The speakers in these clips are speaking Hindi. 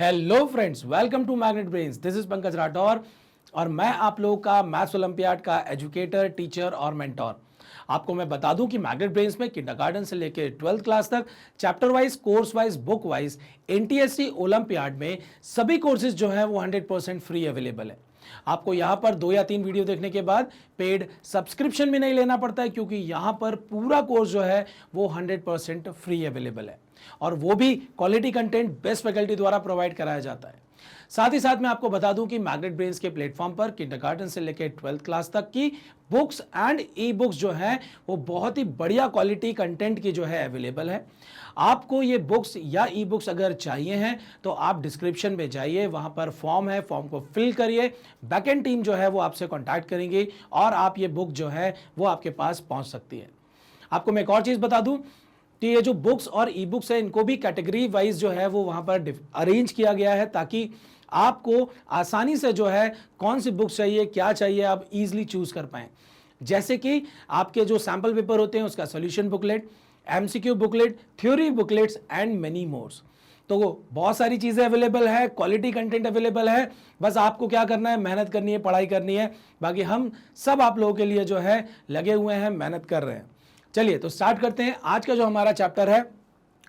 Hello friends, welcome to Magnet Brains. This is Pankaj Rathore और मैं आप लोगों का मैथ्स ओलंपियाड का एजुकेटर, टीचर और मेंटोर। आपको मैं बता दूं कि मैग्नेट ब्रेन्स में किंडरगार्टन से लेकर 12th क्लास तक chapter wise, course wise, book wise NTSC olympiad में सभी कोर्सेज जो है वो 100% फ्री अवेलेबल है। आपको यहाँ पर 2 या 3 वीडियो देखने के बाद पेड सब्सक्रिप्शन भी नहीं लेना पड़ता है, क्योंकि यहाँ पर पूरा कोर्स जो है वो 100% फ्री अवेलेबल है और वो भी क्वालिटी कंटेंट बेस्ट फैकल्टी द्वारा प्रोवाइड कराया जाता है। साथ ही साथ मैं आपको बता दूं कि मैग्नेट ब्रेन्स के प्लेटफॉर्म पर किंडरगार्टन से लेकर 12th क्लास तक की बुक्स एंड ई बुक्स जो हैं वो बहुत ही बढ़िया क्वालिटी कंटेंट की जो है अवेलेबल है। आपको ये बुक्स या ई बुक्स अगर चाहिए हैं तो आप डिस्क्रिप्शन में जाइए, वहां पर फॉर्म है, फॉर्म को फिल करिए। बैकएंड टीम जो है वो आपसे कॉन्टैक्ट करेंगे और आप ये बुक जो है वो आपके पास पहुंच सकती है। आपको मैं एक और चीज बता दूं कि ये जो बुक्स और ई बुक्स है इनको भी कैटेगरी वाइज जो है वो वहां पर अरेंज किया गया है, ताकि आपको आसानी से जो है कौन सी बुक्स चाहिए, क्या चाहिए, आप इजीली चूज कर पाएं। जैसे कि आपके जो सैंपल पेपर होते हैं उसका solution booklet, MCQ booklet, theory booklets and many mores. तो बहुत सारी चीजें अवेलेबल है, क्वालिटी कंटेंट अवेलेबल है। बस आपको क्या करना है, मेहनत करनी है, पढ़ाई करनी है। बाकी हम सब आप लोगों के लिए जो है लगे हुए हैं, मेहनत कर रहे हैं। चलिए तो स्टार्ट करते हैं। आज का जो हमारा चैप्टर है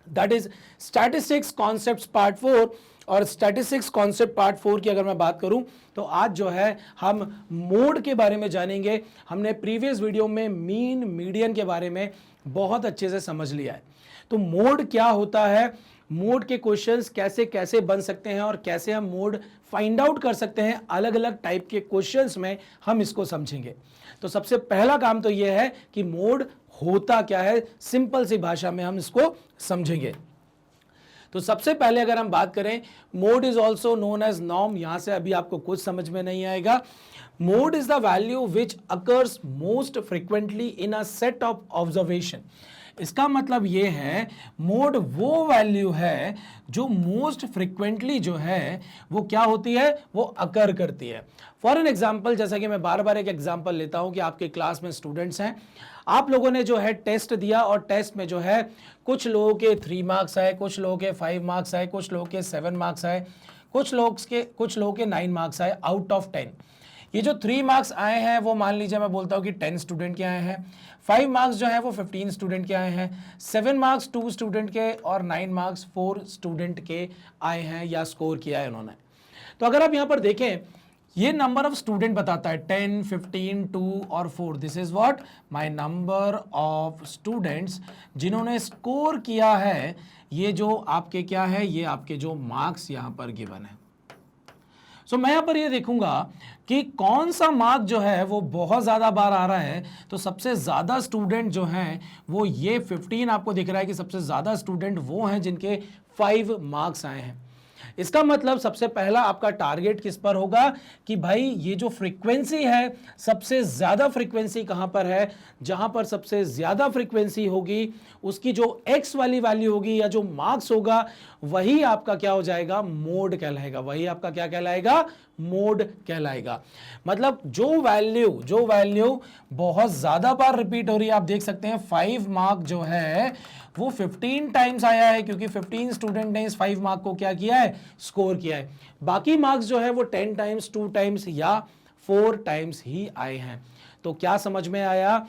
that is statistics concepts part 4। और स्टैटिस्टिक्स कॉन्सेप्ट पार्ट 4 की अगर मैं बात करूं तो आज जो है हम मोड के बारे में जानेंगे। हमने प्रीवियस वीडियो में मीन, मीडियन के बारे में बहुत अच्छे से समझ लिया है। तो मोड क्या होता है, मोड के क्वेश्चंस कैसे कैसे बन सकते हैं और कैसे हम मोड फाइंड आउट कर सकते हैं, अलग अलग टाइप के क्वेश्चंस में हम इसको समझेंगे। तो सबसे पहला काम तो यह है कि मोड होता क्या है, सिंपल सी भाषा में हम इसको समझेंगे। तो सबसे पहले अगर हम बात करें, mode is also known as norm. यहां से अभी आपको कुछ समझ में नहीं आएगा। Mode is the value which occurs most frequently in a set of observation. इसका मतलब ये है, मोड वो वैल्यू है जो मोस्ट फ्रिक्वेंटली जो है वो क्या होती है, वो अकर करती है। फॉर एन एग्जाम्पल, जैसा कि मैं बार बार एक एग्जाम्पल लेता हूं कि आपके क्लास में स्टूडेंट्स हैं, आप लोगों ने जो है टेस्ट दिया और टेस्ट में जो है कुछ लोगों के 3 मार्क्स आए, कुछ लोगों के 5 मार्क्स आए, कुछ लोगों के 7 मार्क्स आए, कुछ लोगों के 9 मार्क्स आए आउट ऑफ 10। ये जो 3 मार्क्स आए हैं वो मान लीजिए मैं बोलता हूं कि 10 स्टूडेंट के आए हैं, 5 मार्क्स जो है वो 15 स्टूडेंट के आए हैं, 7 मार्क्स 2 स्टूडेंट के और 9 मार्क्स 4 स्टूडेंट के आए हैं या स्कोर किया है उन्होंने। तो अगर आप यहां पर देखें, ये नंबर ऑफ स्टूडेंट बताता है 10, 15, 2 और 4। This is what my number of students जिन्होंने स्कोर किया है। ये जो आपके क्या है, ये आपके जो मार्क्स यहां पर गिवन है। सो मैं यहां पर ये देखूंगा कि कौन सा मार्क जो है वो बहुत ज्यादा बार आ रहा है। तो सबसे ज्यादा स्टूडेंट जो हैं वो ये 15 आपको दिख रहा है कि सबसे ज्यादा स्टूडेंट वो हैं जिनके 5 मार्क्स आए हैं। इसका मतलब सबसे पहला आपका टारगेट किस पर होगा कि भाई ये जो फ्रीक्वेंसी है, सबसे ज्यादा फ्रीक्वेंसी कहां पर है। जहां पर सबसे ज्यादा फ्रीक्वेंसी होगी उसकी जो एक्स वाली वैल्यू होगी या जो मार्क्स होगा वही आपका क्या हो जाएगा, मोड कहलाएगा। वही आपका क्या कहलाएगा, मोड कहलाएगा। मतलब जो वैल्यू बहुत ज्यादा बार रिपीट हो रही है, आप देख सकते हैं 5 मार्क जो है वो 15 टाइम्स आया है, क्योंकि 15 स्टूडेंट ने इस 5 मार्क को क्या किया है, स्कोर किया है। बाकी मार्क्स जो है वो 10 टाइम्स, 2 टाइम्स या 4 टाइम्स ही आए हैं। तो क्या समझ में आया?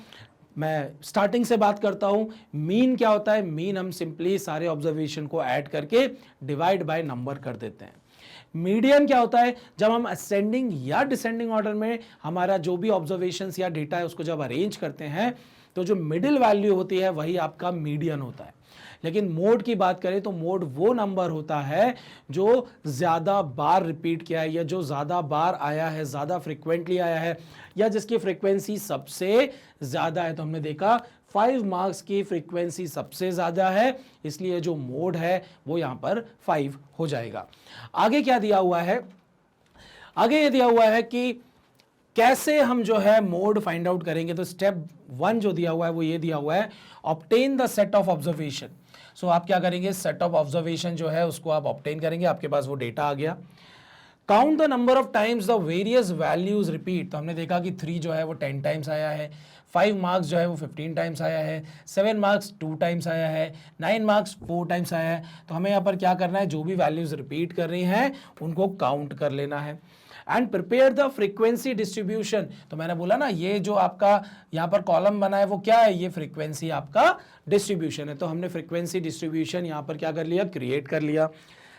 मैं स्टार्टिंग से बात करता हूं। मीन क्या होता है? मीन हम सिंपली सारे ऑब्जर्वेशन को ऐड करके डिवाइड बाय नंबर कर देते हैं। मीडियन क्या होता है? जब हम असेंडिंग या डिसेंडिंग ऑर्डर में हमारा जो भी ऑब्जर्वेशंस या डेटा है उसको जब अरेंज करते हैं तो जो मिडिल वैल्यू होती है वही आपका मीडियन होता है। लेकिन मोड की बात करें तो मोड वो नंबर होता है जो ज्यादा बार रिपीट किया है या जो ज्यादा बार आया है, ज्यादा फ्रिक्वेंटली आया है या जिसकी फ्रीक्वेंसी सबसे ज्यादा है। तो हमने देखा 5 मार्क्स की फ्रीक्वेंसी सबसे ज्यादा है, इसलिए जो मोड है वो यहां पर 5 हो जाएगा। आगे क्या दिया हुआ है? आगे ये दिया हुआ है कि कैसे हम जो है मोड फाइंड आउट करेंगे। तो स्टेप 1 जो दिया हुआ है वो ये दिया हुआ है, obtain the set of observation. So आप क्या करेंगे, सेट ऑफ ऑब्जर्वेशन जो है उसको आप ऑब्टेन करेंगे। आपके पास वो डेटा आ गया। Count the number of times the various values repeat. तो हमने देखा कि 3 जो है वो 10 टाइम्स आया है, 5 मार्क्स जो है वो 15 टाइम्स आया है, 7 मार्क्स 2 टाइम्स आया है, 9 मार्क्स 4 टाइम्स आया है। तो हमें यहाँ पर क्या करना है, जो भी वैल्यूज रिपीट कर रही हैं उनको काउंट कर लेना है। And prepare the frequency distribution, तो मैंने बोला ना ये जो आपका यहाँ पर कॉलम बना है वो क्या है, ये फ्रीक्वेंसी आपका डिस्ट्रीब्यूशन है। तो हमने फ्रीक्वेंसी डिस्ट्रीब्यूशन यहाँ पर क्या कर लिया, क्रिएट कर लिया।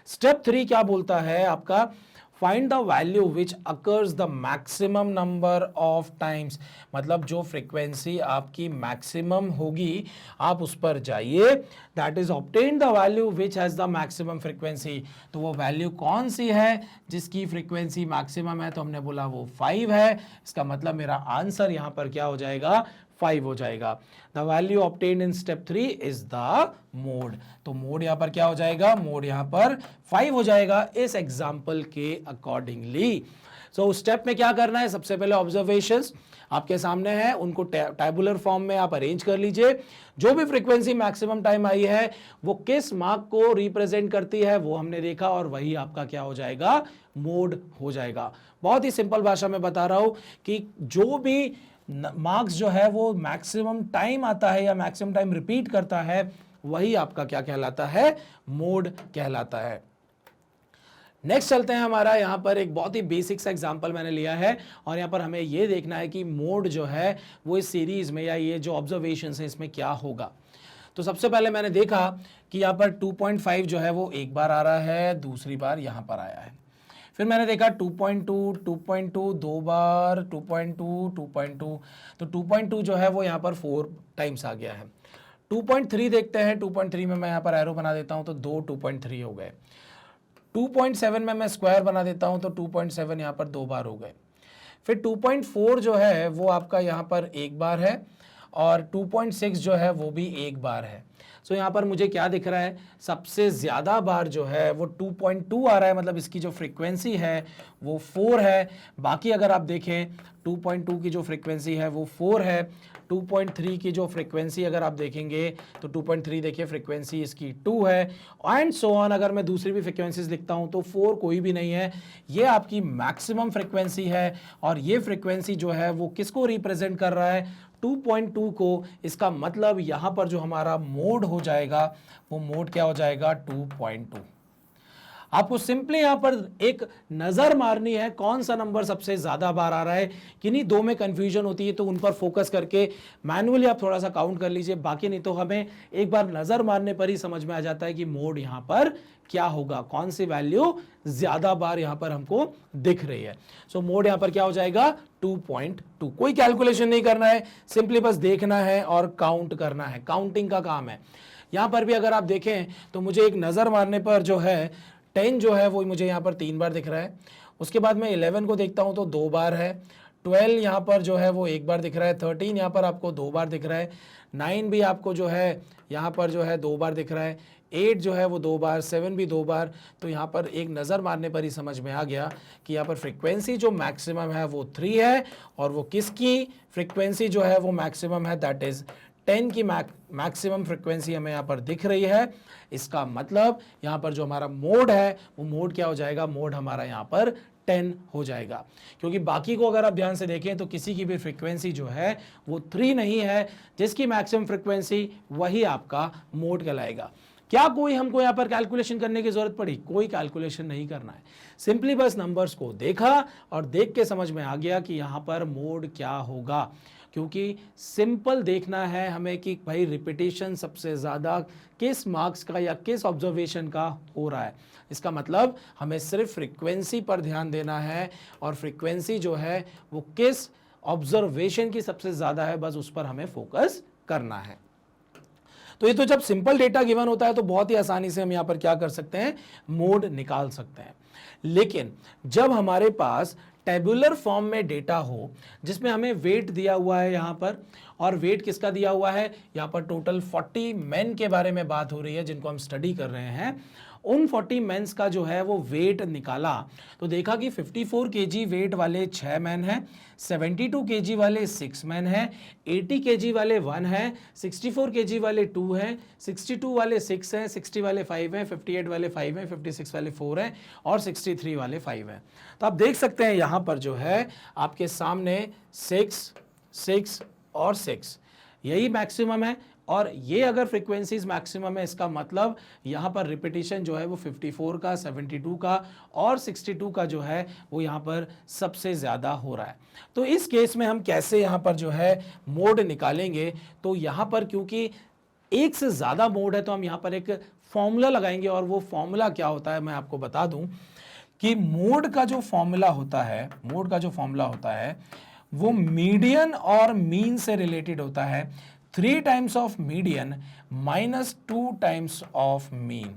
स्टेप 3 क्या बोलता है आपका, find the value which occurs the maximum number of times, मतलब जो फ्रीक्वेंसी आपकी मैक्सिमम होगी आप उस पर जाइए, that is obtain the value which has the maximum frequency. तो वो वैल्यू कौन सी है जिसकी फ्रीक्वेंसी मैक्सिमम है, तो हमने बोला वो 5 है। इसका मतलब मेरा आंसर यहां पर क्या हो जाएगा, 5 हो जाएगा। The value obtained in step 3 is the mode, तो मोड यहां पर क्या हो जाएगा, मोड यहां पर 5 हो जाएगा इस एग्जाम्पल के अकॉर्डिंगली। सो स्टेप में क्या करना है, सबसे पहले ऑब्जर्वेशंस आपके सामने हैं, उनको टैबुलर फॉर्म में आप अरेंज कर लीजिए। जो भी फ्रीक्वेंसी मैक्सिमम टाइम आई है वो किस मार्क को रिप्रेजेंट करती है वो हमने देखा, और वही आपका क्या हो जाएगा, मोड हो जाएगा। बहुत ही सिंपल भाषा में बता रहा हूं कि जो भी मार्क्स जो है वो मैक्सिमम टाइम आता है या मैक्सिमम टाइम रिपीट करता है वही आपका क्या कहलाता है, मोड कहलाता है। नेक्स्ट चलते हैं, हमारा यहाँ पर एक बहुत ही बेसिक सा एग्जांपल मैंने लिया है, और यहाँ पर हमें ये देखना है कि मोड जो है वो इस सीरीज में या ये जो ऑब्जर्वेशंस है इसमें क्या होगा। तो सबसे पहले मैंने देखा कि यहाँ पर 2.5 जो है वो एक बार आ रहा है, दूसरी बार यहाँ पर आया है। फिर मैंने देखा 2.2, 2.2 दो बार, 2.2, 2.2, तो 2.2 जो है वो यहाँ पर 4 टाइम्स आ गया है। 2.3 देखते हैं, 2.3 में मैं यहाँ पर एरो बना देता हूँ तो 2.3 हो गए। 2.7 में मैं स्क्वायर बना देता हूँ तो 2.7 यहाँ पर 2 बार हो गए। फिर 2.4 जो है वो आपका यहाँ पर एक बार है, और 2.6 जो है वो भी एक बार है। सो यहाँ पर मुझे क्या दिख रहा है, सबसे ज़्यादा बार जो है वो 2.2 आ रहा है, मतलब इसकी जो फ्रीक्वेंसी है वो 4 है। बाकी अगर आप देखें 2.2 की जो फ्रीक्वेंसी है वो 4 है। 2.3 की जो फ्रीक्वेंसी अगर आप देखेंगे तो 2.3 देखिए फ्रीक्वेंसी इसकी 2 है, एंड सो ऑन। अगर मैं दूसरी भी फ्रीक्वेंसीज लिखता हूं तो 4 कोई भी नहीं है, ये आपकी मैक्सिमम फ्रीक्वेंसी है। और ये फ्रीक्वेंसी जो है वो किसको रिप्रेजेंट कर रहा है, 2.2 को। इसका मतलब यहां पर जो हमारा मोड हो जाएगा वो मोड क्या हो जाएगा, 2.2। आपको सिंपली यहां पर एक नजर मारनी है कौन सा नंबर सबसे ज्यादा बार आ रहा है। किन्हीं दो में कंफ्यूजन होती है तो उन पर फोकस करके मैनुअली आप थोड़ा सा काउंट कर लीजिए, बाकी नहीं तो हमें एक बार नजर मारने पर ही समझ में आ जाता है कि मोड यहां पर क्या होगा, कौन सी वैल्यू ज्यादा बार यहां पर हमको दिख रही है। सो मोड यहां पर क्या हो जाएगा, 2.2। कोई कैलकुलेशन नहीं करना है, सिंपली बस देखना है और काउंट करना है, काउंटिंग का काम है। यहां पर भी अगर आप देखें तो मुझे एक नजर मारने पर जो है 10 जो है वो मुझे यहाँ पर 3 बार दिख रहा है। उसके बाद मैं 11 को देखता हूँ तो 2 बार है। 12 यहाँ पर जो है वो एक बार दिख रहा है। 13 यहाँ पर आपको 2 बार दिख रहा है। 9 भी आपको जो है यहाँ पर जो है 2 बार दिख रहा है। 8 जो है वो 2 बार, 7 भी 2 बार। तो यहाँ पर एक नज़र मारने पर ही समझ में आ गया कि यहाँ पर फ्रीक्वेंसी जो मैक्सिमम है वो 3 है, और वो किसकी फ्रीक्वेंसी जो है वो मैक्सिमम है, दैट इज़ 10 की मैक्सिमम फ्रीक्वेंसी हमें यहाँ पर दिख रही है। इसका मतलब यहाँ पर जो हमारा मोड है वो मोड क्या हो जाएगा, मोड हमारा यहाँ पर 10 हो जाएगा। क्योंकि बाकी को अगर आप ध्यान से देखें तो किसी की भी फ्रीक्वेंसी जो है वो 3 नहीं है, जिसकी मैक्सिमम फ्रीक्वेंसी वही आपका मोड कहलाएगा। क्या कोई हमको यहाँ पर कैलकुलेशन करने की जरूरत पड़ी, कोई कैलकुलेशन नहीं करना है, सिंपली बस नंबर्स को देखा और देख के समझ में आ गया कि यहाँ पर मोड क्या होगा। क्योंकि सिंपल देखना है हमें कि भाई रिपीटेशन सबसे ज़्यादा किस मार्क्स का या किस ऑब्जर्वेशन का हो रहा है। इसका मतलब हमें सिर्फ फ्रीक्वेंसी पर ध्यान देना है, और फ्रीक्वेंसी जो है वो किस ऑब्जर्वेशन की सबसे ज़्यादा है, बस उस पर हमें फोकस करना है। तो ये तो जब सिंपल डेटा गिवन होता है तो बहुत ही आसानी से हम यहाँ पर क्या कर सकते हैं, मोड निकाल सकते हैं। लेकिन जब हमारे पास टेबुलर फॉर्म में डेटा हो जिसमें हमें वेट दिया हुआ है यहाँ पर, और वेट किसका दिया हुआ है, यहाँ पर टोटल 40 मेन के बारे में बात हो रही है जिनको हम स्टडी कर रहे हैं, उन 40 मेंस का जो है वो वेट निकाला तो देखा कि 54 केजी वेट वाले 6 मैन हैं, 72 केजी वाले 6 मैन हैं, 80 केजी वाले 1 हैं, 64 केजी वाले 2 हैं, 62 वाले 6 हैं, 60 वाले 5 हैं, 58 वाले 5 हैं, 56 वाले 4 हैं, और 63 वाले 5 हैं। तो आप देख सकते हैं यहाँ पर जो है आपके सामने 6, 6, और 6, यही मैक्सिमम है। और ये अगर फ्रीक्वेंसीज मैक्सिमम है, इसका मतलब यहाँ पर रिपीटिशन जो है वो 54 का, 72 का और 62 का जो है वो यहाँ पर सबसे ज़्यादा हो रहा है। तो इस केस में हम कैसे यहाँ पर जो है मोड निकालेंगे, तो यहाँ पर क्योंकि एक से ज़्यादा मोड है तो हम यहाँ पर एक फॉर्मूला लगाएंगे, और वो फॉर्मूला क्या होता है मैं आपको बता दूं कि मोड का जो फॉर्मूला होता है, मोड का जो फॉर्मूला होता है वो मीडियन और मीन से रिलेटेड होता है। 3 times of median minus 2 times of mean.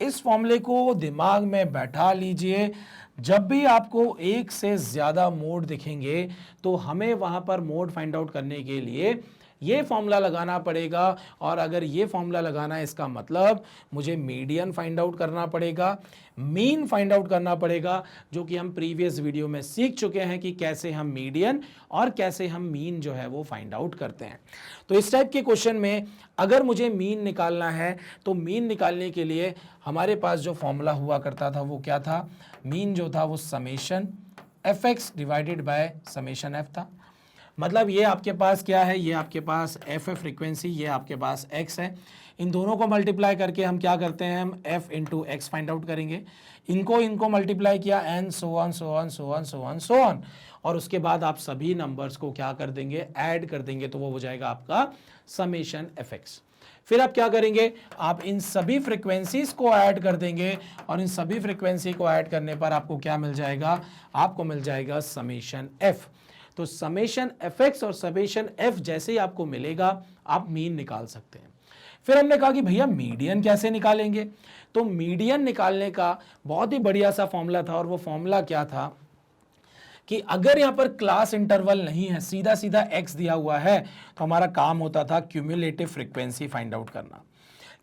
इस फॉर्मूले को दिमाग में बैठा लीजिए। जब भी आपको एक से ज़्यादा मोड दिखेंगे तो हमें वहाँ पर मोड फाइंड आउट करने के लिए ये फॉर्मूला लगाना पड़ेगा। और अगर ये फॉर्मूला लगाना है, इसका मतलब मुझे मीडियन फाइंड आउट करना पड़ेगा, मीन फाइंड आउट करना पड़ेगा, जो कि हम प्रीवियस वीडियो में सीख चुके हैं कि कैसे हम मीडियन और कैसे हम मीन जो है वो फाइंड आउट करते हैं। तो इस टाइप के क्वेश्चन में अगर मुझे मीन निकालना है तो मीन निकालने के लिए हमारे पास जो फॉर्मूला हुआ करता था वो क्या था, मीन जो था वो summation F x divided by summation F था। मतलब ये आपके पास क्या है, ये आपके पास एफ है फ्रीक्वेंसी, ये आपके पास एक्स है। इन दोनों को मल्टीप्लाई करके हम क्या करते हैं, हम f into x find out करेंगे। इनको मल्टीप्लाई किया, and so on so on so on so on so on, और उसके बाद आप सभी नंबर्स को क्या कर देंगे, ऐड कर देंगे, तो वो हो जाएगा आपका समेशन एफ एक्स। फिर आप क्या करेंगे, आप इन सभी फ्रीक्वेंसीज को ऐड कर देंगे, और इन सभी फ्रीक्वेंसी को ऐड करने पर आपको क्या मिल जाएगा, आपको मिल जाएगा समेशन एफ। तो समेशन एफ एक्स और समेशन एफ जैसे ही आपको मिलेगा आप मीन निकाल सकते हैं। फिर हमने कहा कि भैया मीडियन कैसे निकालेंगे, तो मीडियन निकालने का बहुत ही बढ़िया सा फॉर्मूला था, और वो फॉर्मूला क्या था कि अगर यहां पर क्लास इंटरवल नहीं है, सीधा सीधा एक्स दिया हुआ है, तो हमारा काम होता था क्यूमुलेटिव फ्रीक्वेंसी फाइंड आउट करना।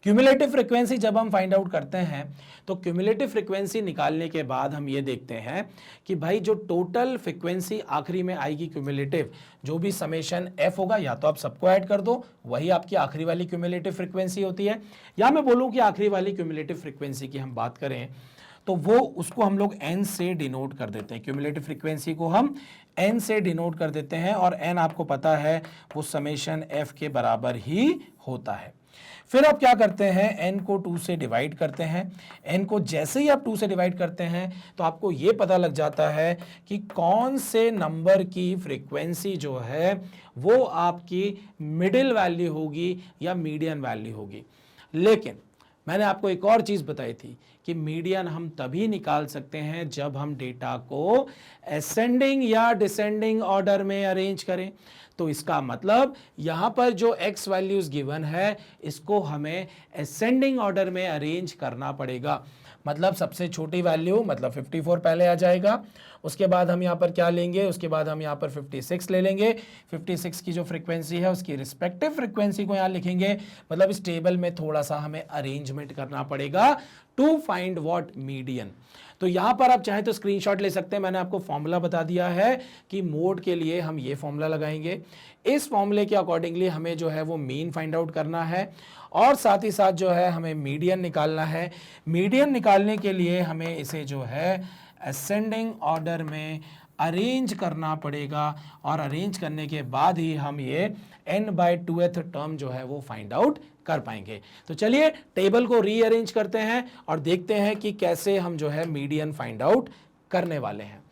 क्यूमुलेटिव फ्रीक्वेंसी जब हम फाइंड आउट करते हैं तो क्यूमुलेटिव फ्रीक्वेंसी निकालने के बाद हम ये देखते हैं कि भाई जो टोटल फ्रीक्वेंसी आखिरी में आएगी क्यूमुलेटिव, जो भी समेशन एफ होगा, या तो आप सबको ऐड कर दो, वही आपकी आखिरी वाली क्यूमुलेटिव फ्रीक्वेंसी होती है, या मैं बोलूं कि आखिरी वाली क्यूमुलेटिव फ्रीक्वेंसी की हम बात करें तो वो उसको हम लोग n से डिनोट कर देते हैं। क्यूमुलेटिव फ्रीक्वेंसी को हम n से डिनोट कर देते हैं, और n आपको पता है वो समेशन f के बराबर ही होता है। फिर आप क्या करते हैं, n को 2 से डिवाइड करते हैं। n को जैसे ही आप 2 से डिवाइड करते हैं तो आपको ये पता लग जाता है कि कौन से नंबर की फ्रीक्वेंसी जो है वो आपकी मिडिल वैल्यू होगी या मीडियन वैल्यू होगी। लेकिन मैंने आपको एक और चीज़ बताई थी कि मीडियन हम तभी निकाल सकते हैं जब हम डेटा को असेंडिंग या डिसेंडिंग ऑर्डर में अरेंज करें। तो इसका मतलब यहाँ पर जो x वैल्यूज गिवन है इसको हमें असेंडिंग ऑर्डर में अरेंज करना पड़ेगा। मतलब सबसे छोटी वैल्यू मतलब 54 पहले आ जाएगा, उसके बाद हम यहाँ पर क्या लेंगे, उसके बाद हम यहाँ पर 56 ले लेंगे। 56 की जो फ्रीक्वेंसी है उसकी रिस्पेक्टिव फ्रीक्वेंसी को यहाँ लिखेंगे। मतलब इस टेबल में थोड़ा सा हमें अरेंजमेंट करना पड़ेगा टू फाइंड व्हाट मीडियन। तो यहाँ पर आप चाहे तो स्क्रीनशॉट ले सकते हैं, मैंने आपको फॉर्मूला बता दिया है कि मोड के लिए हम ये फॉर्मूला लगाएंगे। इस फॉर्मूले के अकॉर्डिंगली हमें जो है वो मीन फाइंड आउट करना है, और साथ ही साथ जो है हमें मीडियन निकालना है। मीडियन निकालने के लिए हमें इसे जो है असेंडिंग ऑर्डर में अरेंज करना पड़ेगा, और अरेंज करने के बाद ही हम ये n/2th टर्म जो है वो फाइंड आउट कर पाएंगे। तो चलिए टेबल को रीअरेंज करते हैं और देखते हैं कि कैसे हम जो है मीडियन फाइंड आउट करने वाले हैं।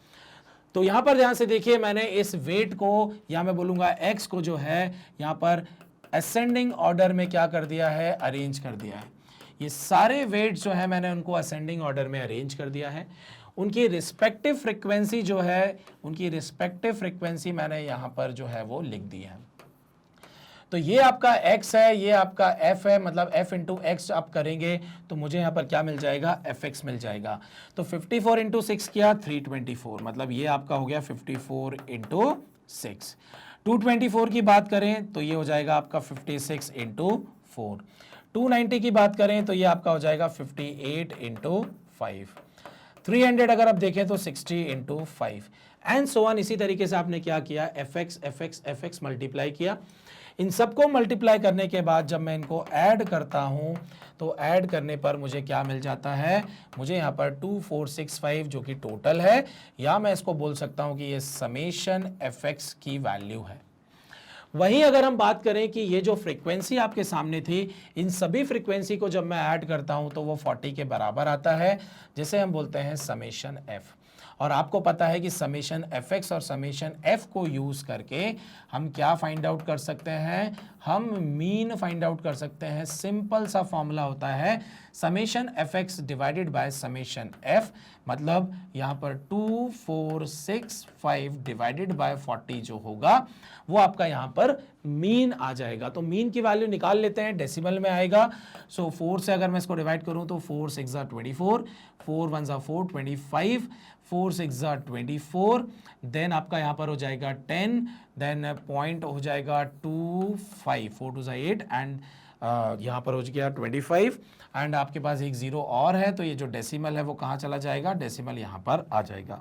तो यहां पर ध्यान से देखिए, मैंने इस वेट को या मैं बोलूंगा एक्स को जो है यहां पर असेंडिंग ऑर्डर में क्या कर दिया है, अरेंज कर दिया है। ये सारे वेट्स जो है मैंने उनको असेंडिंग ऑर्डर में अरेंज कर दिया है। उनकी रिस्पेक्टिव फ्रीक्वेंसी जो है, उनकी रिस्पेक्टिव फ्रीक्वेंसी मैंने यहाँ पर जो है वो लिख दी है। तो ये आपका x है, ये आपका f है, मतलब f इंटू एक्स आप करेंगे तो मुझे यहाँ पर क्या मिल जाएगा, fx मिल जाएगा। तो 54 इंटू 6 किया 324, मतलब ये आपका हो गया 54 इंटू 6। 224 की बात करें तो ये हो जाएगा आपका 56 इंटू 4। 290 की बात करें तो ये आपका हो जाएगा 58 इंटू 5। 300 अगर आप देखें तो 60 इंटू 5 एंड सो ऑन। इसी तरीके से आपने क्या किया, fx मल्टीप्लाई किया। इन सबको मल्टीप्लाई करने के बाद जब मैं इनको ऐड करता हूं तो ऐड करने पर मुझे क्या मिल जाता है, मुझे यहाँ पर 2465 जो कि टोटल है, या मैं इसको बोल सकता हूं कि ये समेशन fx की वैल्यू है। वहीं अगर हम बात करें कि ये जो फ्रीक्वेंसी आपके सामने थी, इन सभी फ्रीक्वेंसी को जब मैं ऐड करता हूं तो वो 40 के बराबर आता है, जिसे हम बोलते हैं समेशन एफ। और आपको पता है कि समेशन एफ एक्स और समेशन एफ को यूज करके हम क्या फाइंड आउट कर सकते हैं, हम मीन फाइंड आउट कर सकते हैं। सिंपल सा फॉर्मूला होता है summation F x divided by summation F, मतलब यहां पर 2465 डिवाइडेड बाय 40 जो होगा वो आपका यहां पर मीन आ जाएगा। तो मीन की वैल्यू निकाल लेते हैं, डेसिमल में आएगा। सो 4 से अगर मैं इसको डिवाइड करूं तो 4 6 जा 24, 4 1 जा 4 25, 4 6 जा 24, देन आपका यहां पर हो जाएगा 10, देन पॉइंट हो जाएगा 25, 4 2 जा 8 एंड यहाँ पर हो गया 25 एंड आपके पास एक जीरो और है, तो ये जो डेसिमल है वो कहाँ चला जाएगा, डेसिमल यहाँ पर आ जाएगा।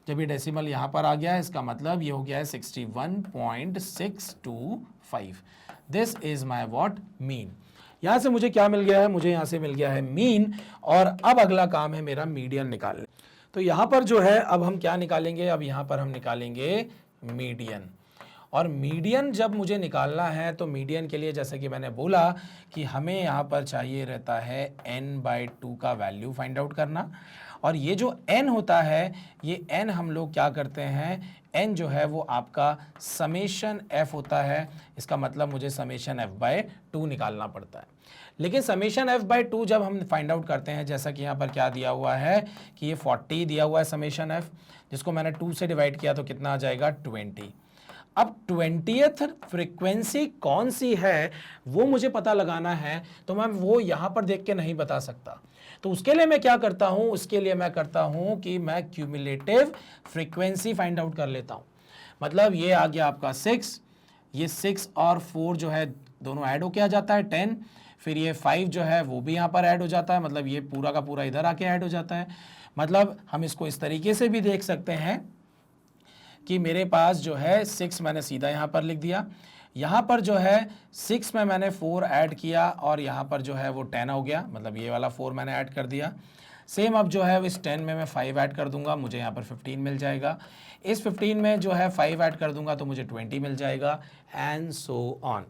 जब ये डेसिमल यहाँ पर आ गया है इसका मतलब ये हो गया है 61.625। This is my what, mean. यहाँ से मुझे क्या मिल गया है, मुझे यहाँ से मिल गया है मीन। और अब अगला काम है मेरा मीडियन निकालने। तो यहाँ पर जो है अब हम क्या निकालेंगे, अब यहाँ पर हम निकालेंगे मीडियन। और मीडियन जब मुझे निकालना है तो मीडियन के लिए जैसे कि मैंने बोला कि हमें यहाँ पर चाहिए रहता है n/2 का वैल्यू फाइंड आउट करना। और ये जो n होता है, ये n हम लोग क्या करते हैं, n जो है वो आपका समेशन f होता है। इसका मतलब मुझे समेशन f/2 निकालना पड़ता है। लेकिन समेशन f/2 जब हम फाइंड आउट करते हैं, जैसा कि यहाँ पर क्या दिया हुआ है कि ये 40 दिया हुआ है समेशन f, जिसको मैंने 2 से डिवाइड किया तो कितना आ जाएगा 20। अब 20th फ्रीक्वेंसी कौन सी है वो मुझे पता लगाना है, तो मैं वो यहाँ पर देख के नहीं बता सकता। तो उसके लिए मैं क्या करता हूँ, उसके लिए मैं करता हूँ कि मैं क्यूमुलेटिव फ्रीक्वेंसी फाइंड आउट कर लेता हूँ। मतलब ये आ गया आपका 6, ये 6 और 4 जो है दोनों ऐड होके आ जाता है 10, फिर ये 5 जो है वो भी यहाँ पर ऐड हो जाता है, मतलब ये पूरा का पूरा इधर आके ऐड हो जाता है। मतलब हम इसको इस तरीके से भी देख सकते हैं कि मेरे पास जो है 6 मैंने सीधा यहाँ पर लिख दिया, यहाँ पर जो है 6 में मैंने 4 ऐड किया और यहाँ पर जो है वो 10 हो गया, मतलब ये वाला 4 मैंने ऐड कर दिया। सेम अब जो है इस 10 में मैं 5 ऐड कर दूंगा, मुझे यहाँ पर 15 मिल जाएगा। इस 15 में जो है 5 ऐड कर दूंगा तो मुझे 20 मिल जाएगा, एंड सो ऑन।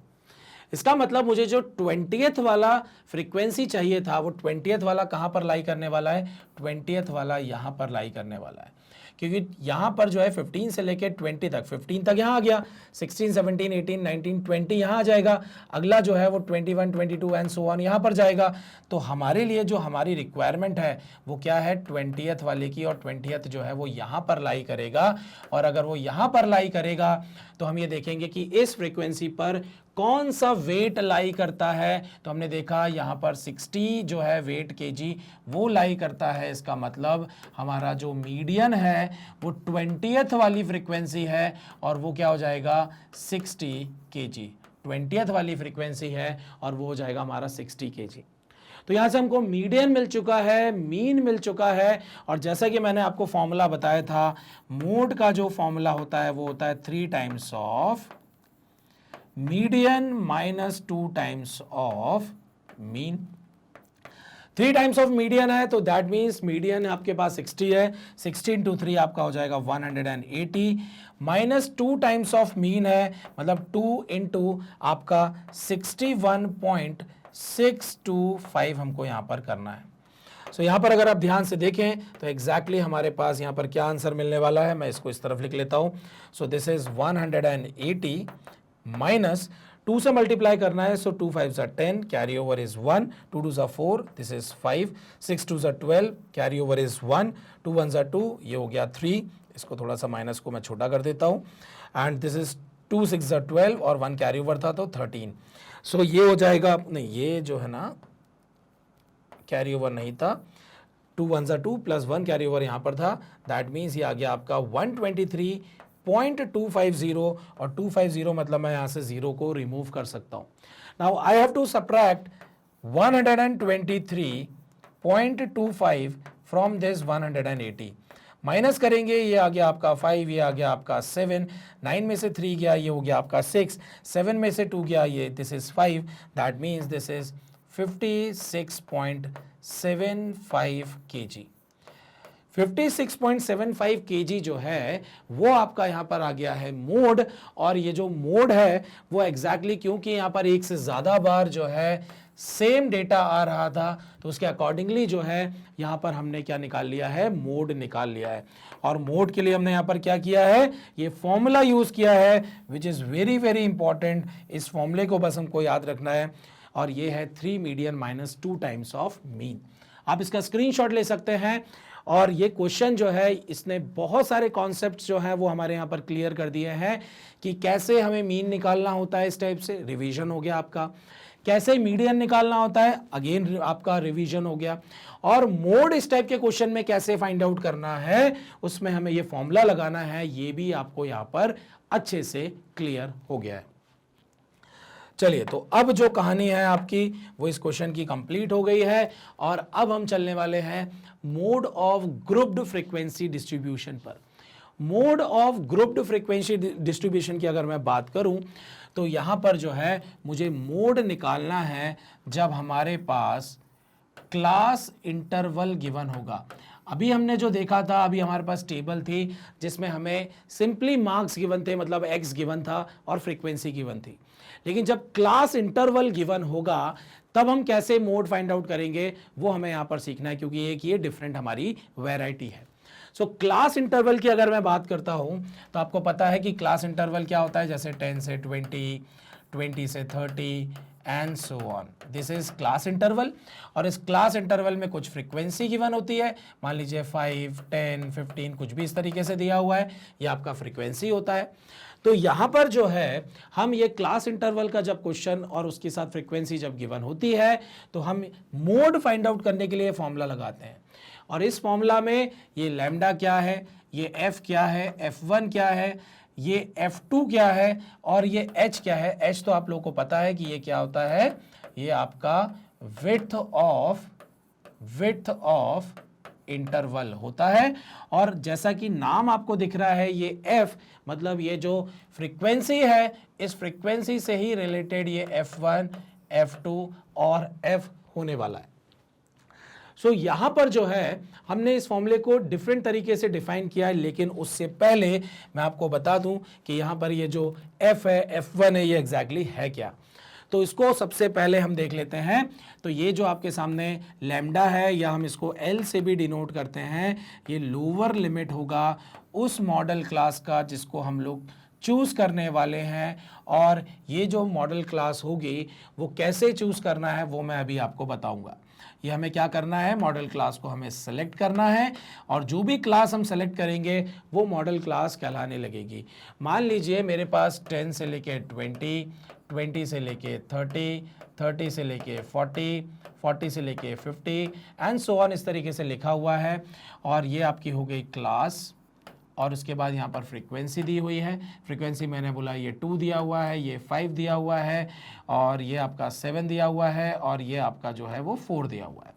इसका मतलब मुझे जो 20th वाला फ्रीक्वेंसी चाहिए था वो 20th वाला कहाँ पर लाई करने वाला है, 20th वाला यहाँ पर लाई करने वाला है। क्योंकि यहाँ पर जो है 15 से लेके 20 तक, 15 तक यहाँ आ गया, 16 17 18 19 20 यहाँ आ जाएगा, अगला जो है वो 21 22 एंड सो ऑन यहाँ पर जाएगा। तो हमारे लिए जो हमारी रिक्वायरमेंट है वो क्या है, 20th वाले की, और 20th जो है वो यहाँ पर लाई करेगा। और अगर वो यहाँ पर लाई करेगा तो हम ये देखेंगे कि इस फ्रीक्वेंसी पर कौन सा वेट लाई करता है। तो हमने देखा यहाँ पर 60 जो है वेट केजी वो लाई करता है। इसका मतलब हमारा जो मीडियन है वो 20th वाली फ्रीक्वेंसी है और वो क्या हो जाएगा 60 केजी। 20th वाली फ्रीक्वेंसी है और वो हो जाएगा हमारा 60 केजी। तो यहाँ से हमको मीडियन मिल चुका है, मीन मिल चुका है। और जैसा कि मैंने आपको फॉर्मूला बताया था, मोड का जो फॉर्मूला होता है वो होता है 3 times of median minus 2 times of mean. 3 times of median है तो दैट मीन्स मीडियन आपके पास 60 है, 60 इंटू 3 आपका हो जाएगा 180, माइनस 2 टाइम्स ऑफ मीन है, मतलब 2 इंटू आपका 61.625 हमको यहाँ पर करना है। सो यहाँ पर अगर आप ध्यान से देखें तो एग्जैक्टली हमारे पास यहाँ पर क्या आंसर मिलने वाला है, मैं इसको इस तरफ लिख लेता हूँ। सो दिस इज 180 माइनस 2 से मल्टीप्लाई करना है, सो 2 5 10, carry over is 1, 2 2 4, this is 5, 6 2 12, carry over is 1, 2 1 2, ये हो गया 3, इसको थोड़ा सा माइनस को मैं छोटा कर देता हूँ, एंड दिस इज 2 6 12 और 1 कैरी ओवर था तो 13। सो ये हो जाएगा, नहीं ये जो है ना कैरी ओवर नहीं था, 2 1 2 प्लस 1 कैरी ओवर यहाँ पर था, दैट मीन्स ये आ गया आपका 123.250 और 250 मतलब मैं यहाँ से 0 को रिमूव कर सकता हूँ। Now I have to subtract 123.25 from this 180, minus करेंगे, ये आ गया आपका 5, ये आ गया आपका 7, 9 में से 3 गया, ये हो गया आपका 6, 7 में से 2 गया, ये this is 5, that means this is 56.75 kg। 56.75 kg जो है वो आपका यहाँ पर आ गया है मोड। और ये जो मोड है वो एग्जैक्टली क्योंकि यहाँ पर एक से ज़्यादा बार जो है सेम डेटा आ रहा था तो उसके अकॉर्डिंगली जो है यहाँ पर हमने क्या निकाल लिया है, मोड निकाल लिया है। और मोड के लिए हमने यहाँ पर क्या किया है, ये फॉर्मूला यूज़ किया है which is very very important. इस फॉर्मूले को बस हमको याद रखना है और ये है 3 median minus 2 times of mean. आप इसका स्क्रीनशॉट ले सकते हैं। और ये क्वेश्चन जो है इसने बहुत सारे कॉन्सेप्ट्स जो हैं वो हमारे यहाँ पर क्लियर कर दिए हैं कि कैसे हमें मीन निकालना होता है। इस टाइप से रिवीजन हो गया आपका। कैसे मीडियन निकालना होता है, अगेन आपका रिवीजन हो गया। और मोड इस टाइप के क्वेश्चन में कैसे फाइंड आउट करना है, उसमें हमें ये फॉर्मूला लगाना है, ये भी आपको यहाँ पर अच्छे से क्लियर हो गया है। चलिए, तो अब जो कहानी है आपकी वो इस क्वेश्चन की कंप्लीट हो गई है। और अब हम चलने वाले हैं mode of grouped frequency distribution पर। Mode of grouped frequency distribution की अगर मैं बात करूं तो यहां पर जो है मुझे मोड निकालना है जब हमारे पास क्लास इंटरवल गिवन होगा। अभी हमने जो देखा था, अभी हमारे पास टेबल थी जिसमें हमें सिंपली मार्क्स गिवन थे, मतलब एक्स गिवन था और फ्रीक्वेंसी गिवन थी। लेकिन जब क्लास इंटरवल गिवन होगा तब हम कैसे मोड फाइंड आउट करेंगे वो हमें यहाँ पर सीखना है, क्योंकि एक ये डिफरेंट हमारी वैरायटी है। सो क्लास इंटरवल की अगर मैं बात करता हूं तो आपको पता है कि क्लास इंटरवल क्या होता है, जैसे 10 से 20, 20 से 30 and so on. This is class interval. और इस क्लास इंटरवल में कुछ फ्रीक्वेंसी गिवन होती है, मान लीजिए 5, 10, 15 कुछ भी इस तरीके से दिया हुआ है, ये आपका फ्रीक्वेंसी होता है। तो यहाँ पर जो है हम ये क्लास इंटरवल का जब क्वेश्चन और उसके साथ फ्रीक्वेंसी जब गिवन होती है तो हम मोड फाइंड आउट करने के लिए फॉर्मूला लगाते हैं। और इस फॉर्मूला में ये लैम्डा क्या है, ये एफ क्या है, F1 क्या है, ये F2 क्या है और ये H क्या है। H तो आप लोगों को पता है कि ये क्या होता है, ये आपका विड्थ ऑफ इंटरवल होता है। और जैसा कि नाम आपको दिख रहा है, ये F मतलब ये जो फ्रीक्वेंसी है, इस फ्रीक्वेंसी से ही रिलेटेड ये F1, F2 और F होने वाला है। सो यहाँ पर जो है हमने इस फॉर्मूले को डिफरेंट तरीके से डिफाइन किया है, लेकिन उससे पहले मैं आपको बता दूं कि यहाँ पर ये जो F है, F1 है, ये एग्जैक्टली है क्या। तो इसको सबसे पहले हम देख लेते हैं। तो ये जो आपके सामने लैम्डा है, या हम इसको L से भी डिनोट करते हैं, ये लोअर लिमिट होगा उस मॉडल क्लास का जिसको हम लोग चूज़ करने वाले हैं। और ये जो मॉडल क्लास होगी वो कैसे चूज़ करना है वो मैं अभी आपको बताऊंगा। ये हमें क्या करना है, मॉडल क्लास को हमें सेलेक्ट करना है और जो भी क्लास हम सेलेक्ट करेंगे वो मॉडल क्लास कहलाने लगेगी। मान लीजिए मेरे पास 10 से लेके 20, 20 से लेके 30, 30 से लेके 40, 40 से लेके 50 एंड सो ऑन, इस तरीके से लिखा हुआ है। और ये आपकी हो गई क्लास। और उसके बाद यहाँ पर फ्रीक्वेंसी दी हुई है। फ्रीक्वेंसी मैंने बोला ये 2 दिया हुआ है, ये 5 दिया हुआ है और ये आपका 7 दिया हुआ है और ये आपका जो है वो 4 दिया हुआ है।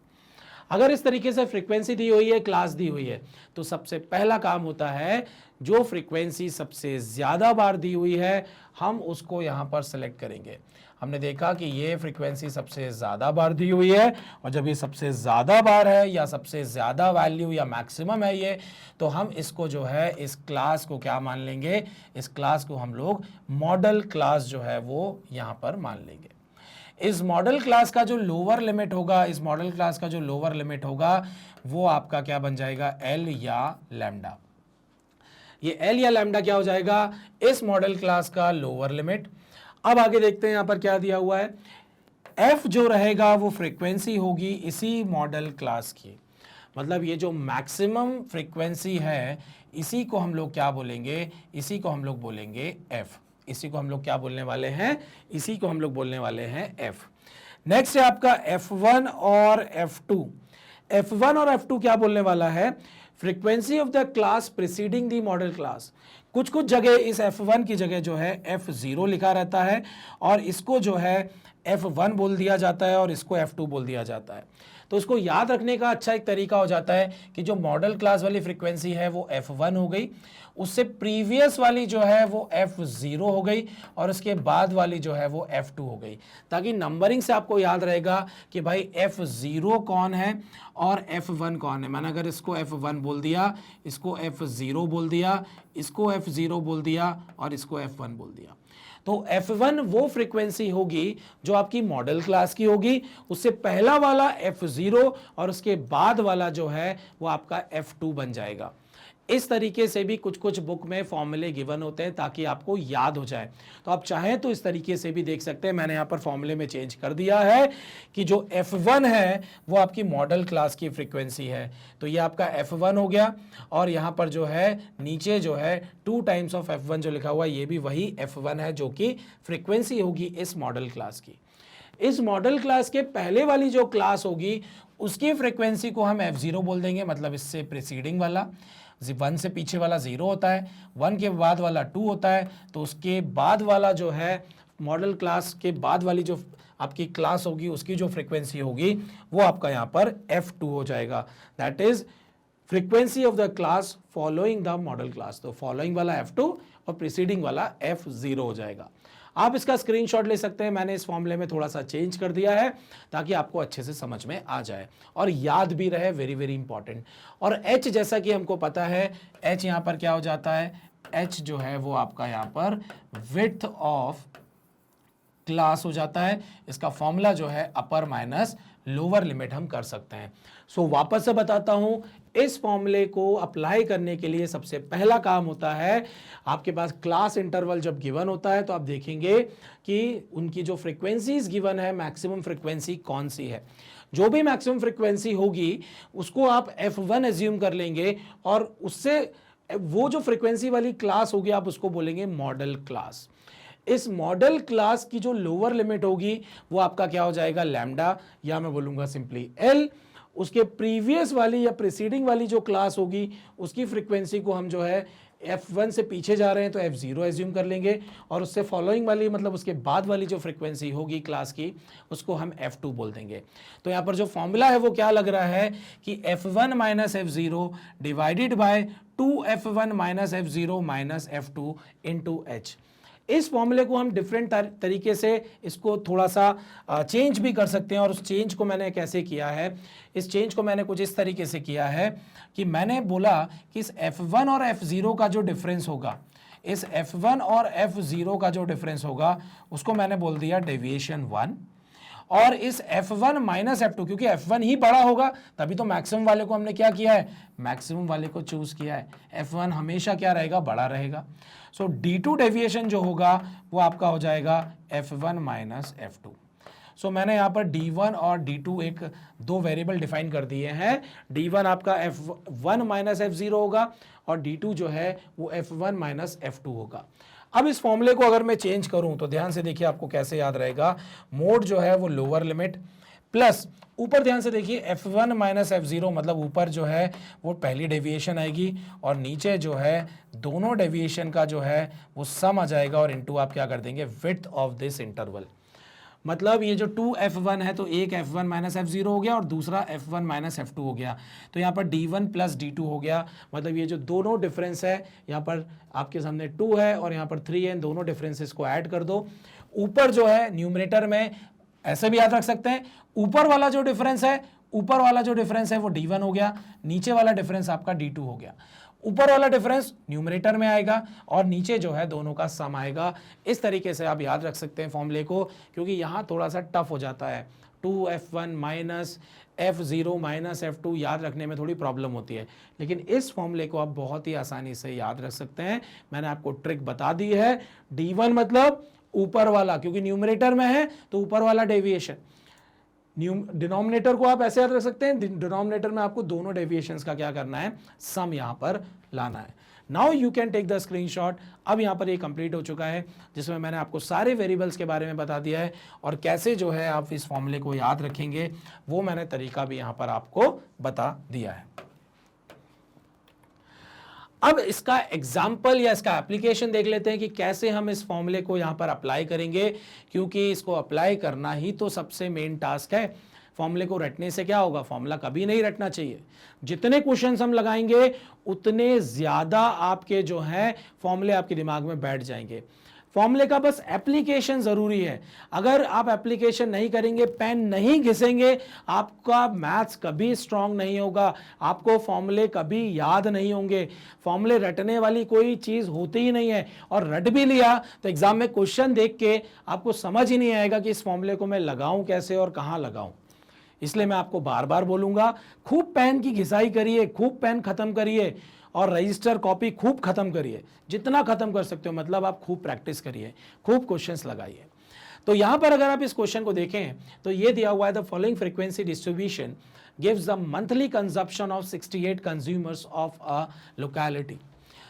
अगर इस तरीके से फ्रीक्वेंसी दी हुई है, क्लास दी हुई है, तो सबसे पहला काम होता है जो फ्रीक्वेंसी सबसे ज़्यादा बार दी हुई है हम उसको यहाँ पर सेलेक्ट करेंगे। हमने देखा कि ये फ्रीक्वेंसी सबसे ज़्यादा बार दी हुई है और जब ये सबसे ज़्यादा बार है या सबसे ज़्यादा वैल्यू या मैक्सिमम है ये, तो हम इसको जो है इस क्लास को क्या मान लेंगे, इस क्लास को हम लोग मॉडल क्लास जो है वो यहाँ पर मान लेंगे। इस मॉडल क्लास का जो लोअर लिमिट होगा, इस मॉडल क्लास का जो लोअर लिमिट होगा वो आपका क्या बन जाएगा, L या लैम्डा। ये L या लैम्डा क्या हो जाएगा, इस मॉडल क्लास का लोअर लिमिट। अब आगे देखते हैं यहाँ पर क्या दिया हुआ है, F जो रहेगा वो फ्रीक्वेंसी होगी इसी मॉडल क्लास की, मतलब ये जो मैक्सिमम फ्रीक्वेंसी है इसी को हम लोग क्या बोलेंगे, इसी को हम लोग बोलेंगे F। इसी को हम लोग क्या बोलने वाले हैं, इसी को हम लोग बोलने वाले हैं F। नेक्स्ट है आपका F1 और F2। F1 और F2 क्या बोलने वाला है, frequency of the class preceding the model class. कुछ कुछ जगह इस F1 की जगह जो है F0 लिखा रहता है और इसको जो है F1 बोल दिया जाता है और इसको F2 बोल दिया जाता है। तो उसको याद रखने का अच्छा एक तरीका हो जाता है कि जो मॉडल क्लास वाली फ्रीक्वेंसी है वो f1 हो गई, उससे प्रीवियस वाली जो है वो f0 हो गई और उसके बाद वाली जो है वो f2 हो गई, ताकि नंबरिंग से आपको याद रहेगा कि भाई f0 कौन है और f1 कौन है। मैंने अगर इसको f1 बोल दिया, इसको f0 बोल दिया, इसको f0 बोल दिया और इसको f1 बोल दिया, तो f1 वो फ्रीक्वेंसी होगी जो आपकी मॉडल क्लास की होगी, उससे पहला वाला f0 और उसके बाद वाला जो है वो आपका f2 बन जाएगा। इस तरीके से भी कुछ कुछ बुक में फॉर्मूले गिवन होते हैं ताकि आपको याद हो जाए। तो आप चाहें तो इस तरीके से भी देख सकते हैं। मैंने यहाँ पर फॉर्मूले में चेंज कर दिया है कि जो f1 है वो आपकी मॉडल क्लास की फ्रीक्वेंसी है, तो ये आपका f1 हो गया और यहाँ पर जो है नीचे जो है 2 टाइम्स ऑफ f1 जो लिखा हुआ है ये भी वही f1 है जो कि फ्रीक्वेंसी होगी इस मॉडल क्लास की। इस मॉडल क्लास के पहले वाली जो क्लास होगी उसकी फ्रीक्वेंसी को हम f0 बोल देंगे, मतलब इससे प्रीसीडिंग वाला। 1 से पीछे वाला 0 होता है, 1 के बाद वाला 2 होता है, तो उसके बाद वाला जो है मॉडल क्लास के बाद वाली जो आपकी क्लास होगी उसकी जो फ्रीक्वेंसी होगी वो आपका यहाँ पर f2 हो जाएगा। That is frequency of the class following the model class. तो फॉलोइंग वाला f2 और प्रीसीडिंग वाला f0 हो जाएगा। आप इसका स्क्रीनशॉट ले सकते हैं, मैंने इस फॉर्मूले में थोड़ा सा चेंज कर दिया है ताकि आपको अच्छे से समझ में आ जाए और याद भी रहे, वेरी वेरी इंपॉर्टेंट। और h जैसा कि हमको पता है, h यहाँ पर क्या हो जाता है, h जो है वो आपका यहाँ पर विड्थ ऑफ क्लास हो जाता है। इसका फॉर्मूला जो है अपर माइनस लोअर लिमिट हम कर सकते हैं। सो वापस से बताता हूं, इस फॉर्मूले को अप्लाई करने के लिए सबसे पहला काम होता है, आपके पास क्लास इंटरवल जब गिवन होता है तो आप देखेंगे कि उनकी जो फ्रीक्वेंसीज गिवन है मैक्सिमम फ्रीक्वेंसी कौन सी है। जो भी मैक्सिमम फ्रीक्वेंसी होगी उसको आप f1 एज्यूम कर लेंगे और उससे वो जो फ्रीक्वेंसी वाली क्लास होगी आप उसको बोलेंगे मॉडल क्लास। इस मॉडल क्लास की जो लोअर लिमिट होगी वो आपका क्या हो जाएगा, लैम्डा, या मैं बोलूंगा सिंपली एल। उसके प्रीवियस वाली या प्रीसीडिंग वाली जो क्लास होगी उसकी फ्रीक्वेंसी को हम जो है f1 से पीछे जा रहे हैं तो f0 एज्यूम कर लेंगे और उससे फॉलोइंग वाली मतलब उसके बाद वाली जो फ्रीक्वेंसी होगी क्लास की उसको हम f2 बोल देंगे। तो यहाँ पर जो फॉर्मूला है वो क्या लग रहा है कि f1 minus f0 divided by 2f1 minus f0 minus f2 into h। इस फॉर्मूले को हम डिफरेंट तरीके से इसको थोड़ा सा चेंज भी कर सकते हैं और उस चेंज को मैंने कैसे किया है, इस चेंज को मैंने कुछ इस तरीके से किया है कि मैंने बोला कि इस f1 और f0 का जो डिफरेंस होगा, इस f1 और f0 का जो डिफरेंस होगा उसको मैंने बोल दिया डेविएशन 1, और इस f1 माइनस f2, क्योंकि f1 ही बड़ा होगा तभी तो मैक्सिमम वाले को हमने क्या किया है, मैक्सिमम वाले को चूज किया है। f1 हमेशा क्या रहेगा, बड़ा रहेगा। सो d2 डेविएशन जो होगा वो आपका हो जाएगा f1 माइनस f2। सो मैंने यहाँ पर d1 और d2 एक दो वेरिएबल डिफाइन कर दिए हैं। d1 आपका f1 माइनस f0 होगा और d2 जो है वो f1 माइनस f2 होगा। अब इस फॉर्मूले को अगर मैं चेंज करूं तो ध्यान से देखिए आपको कैसे याद रहेगा। मोड जो है वो लोअर लिमिट प्लस ऊपर ध्यान से देखिए f1 माइनस f0 मतलब ऊपर जो है वो पहली डेविएशन आएगी और नीचे जो है दोनों डेविएशन का जो है वो सम आ जाएगा और इनटू आप क्या कर देंगे, विड्थ ऑफ दिस इंटरवल। मतलब ये जो 2f1 है तो एक f1 माइनस f0 हो गया और दूसरा f1 माइनस f2 हो गया। तो यहाँ पर d1 प्लस d2 हो गया। मतलब ये जो दोनों डिफरेंस है, यहाँ पर आपके सामने 2 है और यहाँ पर 3 है, इन दोनों डिफरेंसेस को ऐड कर दो। ऊपर जो है न्यूमरेटर में ऐसे भी याद रख सकते हैं, ऊपर वाला जो डिफरेंस है, ऊपर वाला जो डिफरेंस है वो d1 हो गया, नीचे वाला डिफरेंस आपका d2 हो गया। ऊपर वाला डिफरेंस न्यूमरेटर में आएगा और नीचे जो है दोनों का सम आएगा। इस तरीके से आप याद रख सकते हैं फॉर्मूले को, क्योंकि यहाँ थोड़ा सा टफ हो जाता है। 2f1 minus f0 minus f2 याद रखने में थोड़ी प्रॉब्लम होती है, लेकिन इस फॉर्मूले को आप बहुत ही आसानी से याद रख सकते हैं। मैंने आपको ट्रिक बता दी है। d1 मतलब ऊपर वाला, क्योंकि न्यूमरेटर में है तो ऊपर वाला डेविएशन। डिनोमिनेटर को आप ऐसे याद रख सकते हैं, डिनोमिनेटर में आपको दोनों डेविएशंस का क्या करना है, सम यहां पर लाना है। Now you can take the screenshot. अब यहां पर ये कंप्लीट हो चुका है जिसमें मैंने आपको सारे वेरिएबल्स के बारे में बता दिया है और कैसे जो है आप इस फॉर्मूले को याद रखेंगे वो मैंने तरीका भी यहां पर आपको बता दिया है। अब इसका एग्जाम्पल या इसका एप्लीकेशन देख लेते हैं कि कैसे हम इस फॉर्मूले को यहां पर अप्लाई करेंगे, क्योंकि इसको अप्लाई करना ही तो सबसे मेन टास्क है। फॉर्मूले को रटने से क्या होगा, फॉर्मूला कभी नहीं रटना चाहिए। जितने क्वेश्चंस हम लगाएंगे उतने ज्यादा आपके जो हैं फॉर्मूले आपके दिमाग में बैठ जाएंगे। फॉर्मूले का बस एप्लीकेशन जरूरी है। अगर आप एप्लीकेशन नहीं करेंगे, पेन नहीं घिसेंगे, आपका मैथ्स कभी स्ट्रांग नहीं होगा, आपको फॉर्मूले कभी याद नहीं होंगे। फॉर्मूले रटने वाली कोई चीज होती ही नहीं है, और रट भी लिया तो एग्जाम में क्वेश्चन देख के आपको समझ ही नहीं आएगा कि इस फॉर्मूले को मैं लगाऊं कैसे और कहां लगाऊं। इसलिए मैं आपको बार बार बोलूंगा, खूब पेन की घिसाई करिए, खूब पेन खत्म करिए, और रजिस्टर कॉपी खूब खत्म करिए, जितना खत्म कर सकते हो, मतलब आप खूब प्रैक्टिस करिए, खूब क्वेश्चंस लगाइए। तो यहां पर अगर आप इस क्वेश्चन को देखें तो ये दिया हुआ है, the following frequency distribution gives the monthly consumption of 68 consumers of a locality.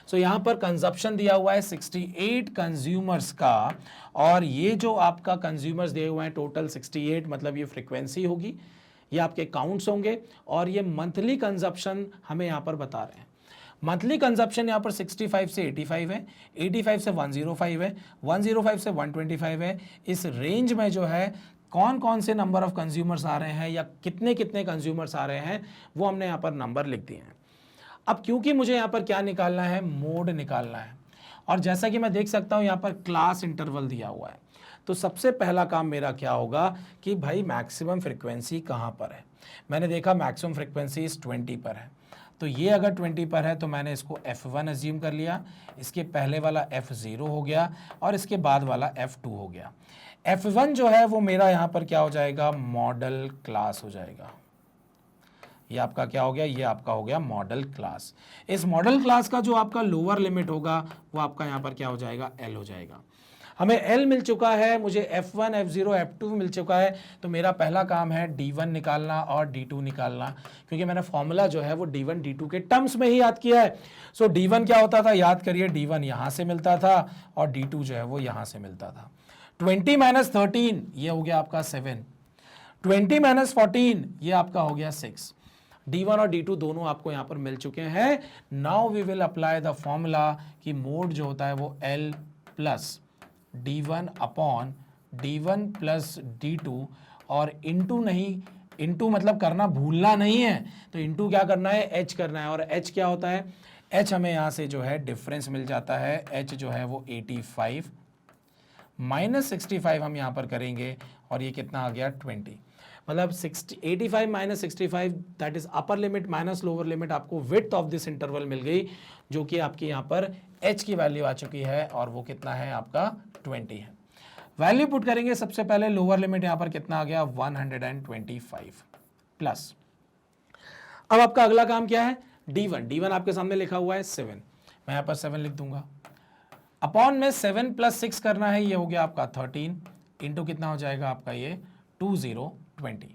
So यहां पर कंजप्शन दिया हुआ है 68 कंज्यूमर्स का, और ये जो आपका कंज्यूमर्स दिए हुए हैं टोटल 68, मतलब ये फ्रीक्वेंसी होगी, ये आपके काउंट्स होंगे, और ये मंथली कंजप्शन हमें यहां पर बता रहे हैं। मंथली कंजप्शन यहाँ पर 65 से 85 है, 85 से 105 है, 105 से 125 है। इस रेंज में जो है कौन कौन से नंबर ऑफ कंज्यूमर्स आ रहे हैं या कितने कितने कंज्यूमर्स आ रहे हैं, वो हमने यहाँ पर नंबर लिख दिए हैं। अब क्योंकि मुझे यहाँ पर क्या निकालना है, मोड निकालना है, और जैसा कि मैं देख सकता हूँ यहाँ पर क्लास इंटरवल दिया हुआ है, तो सबसे पहला काम मेरा क्या होगा कि भाई मैक्सिमम फ्रिक्वेंसी कहाँ पर है। मैंने देखा मैक्सिमम फ्रिक्वेंसी इस 20 पर है, तो ये अगर 20 पर है तो मैंने इसको F1 अज्यूम कर लिया, इसके पहले वाला F0 हो गया और इसके बाद वाला F2 हो गया। F1 जो है वो मेरा यहाँ पर क्या हो जाएगा, मॉडल क्लास हो जाएगा। ये आपका क्या हो गया, ये आपका हो गया मॉडल क्लास। इस मॉडल क्लास का जो आपका लोअर लिमिट होगा वो आपका यहाँ पर क्या हो जाएगा, L हो जाएगा। हमें L मिल चुका है, मुझे F1, F0, F2 मिल चुका है, तो मेरा पहला काम है D1 निकालना और D2 निकालना, क्योंकि मैंने फॉर्मूला जो है वो D1 D2 के टर्म्स में ही याद किया है। सो D1 क्या होता था, याद करिए, D1 यहाँ से मिलता था और D2 जो है वो यहाँ से मिलता था। 20 - 13 ये हो गया आपका 7, 20 - 14 ये आपका हो गया 6। D1 और D2 दोनों आपको यहाँ पर मिल चुके हैं। Now we will apply the formula कि मोड जो होता है वो L plus D1 upon D1 plus D2, और इंटू नहीं, इंटू मतलब करना भूलना नहीं है, तो इंटू क्या करना है, H करना है। और H क्या होता है, H हमें यहाँ से जो है डिफरेंस मिल जाता है, H जो है वो 85 माइनस 65 हम यहाँ पर करेंगे, और ये कितना आ गया 20, मतलब 85 minus 65 that is upper limit minus lower limit, आपको विड्थ ऑफ दिस इंटरवल मिल गई, जो कि आपकी यहाँ पर H की वैल्यू आ चुकी है, और वो कितना है आपका 20 है। वैल्यू पुट करेंगे, सबसे पहले लोअर लिमिट यहाँ पर कितना आ गया 125 प्लस। अब आपका अगला काम क्या है, D1 आपके सामने लिखा हुआ है 7, मैं यहाँ पर 7 लिख दूंगा, अपॉन में 7 + 6 करना है, ये हो गया आपका 13, इंटू कितना हो जाएगा आपका ये 2020।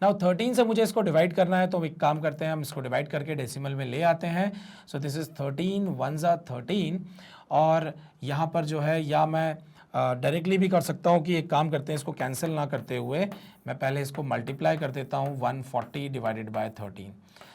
नाउ 13 से मुझे इसको डिवाइड करना है, तो एक काम करते हैं, हम इसको डिवाइड करके डेसिमल में ले आते हैं। सो दिस इज 13 1 × 13, और यहाँ पर जो है, या मैं डायरेक्टली भी कर सकता हूँ कि एक काम करते हैं, इसको कैंसिल ना करते हुए मैं पहले इसको मल्टीप्लाई कर देता हूँ, 140 divided by 13।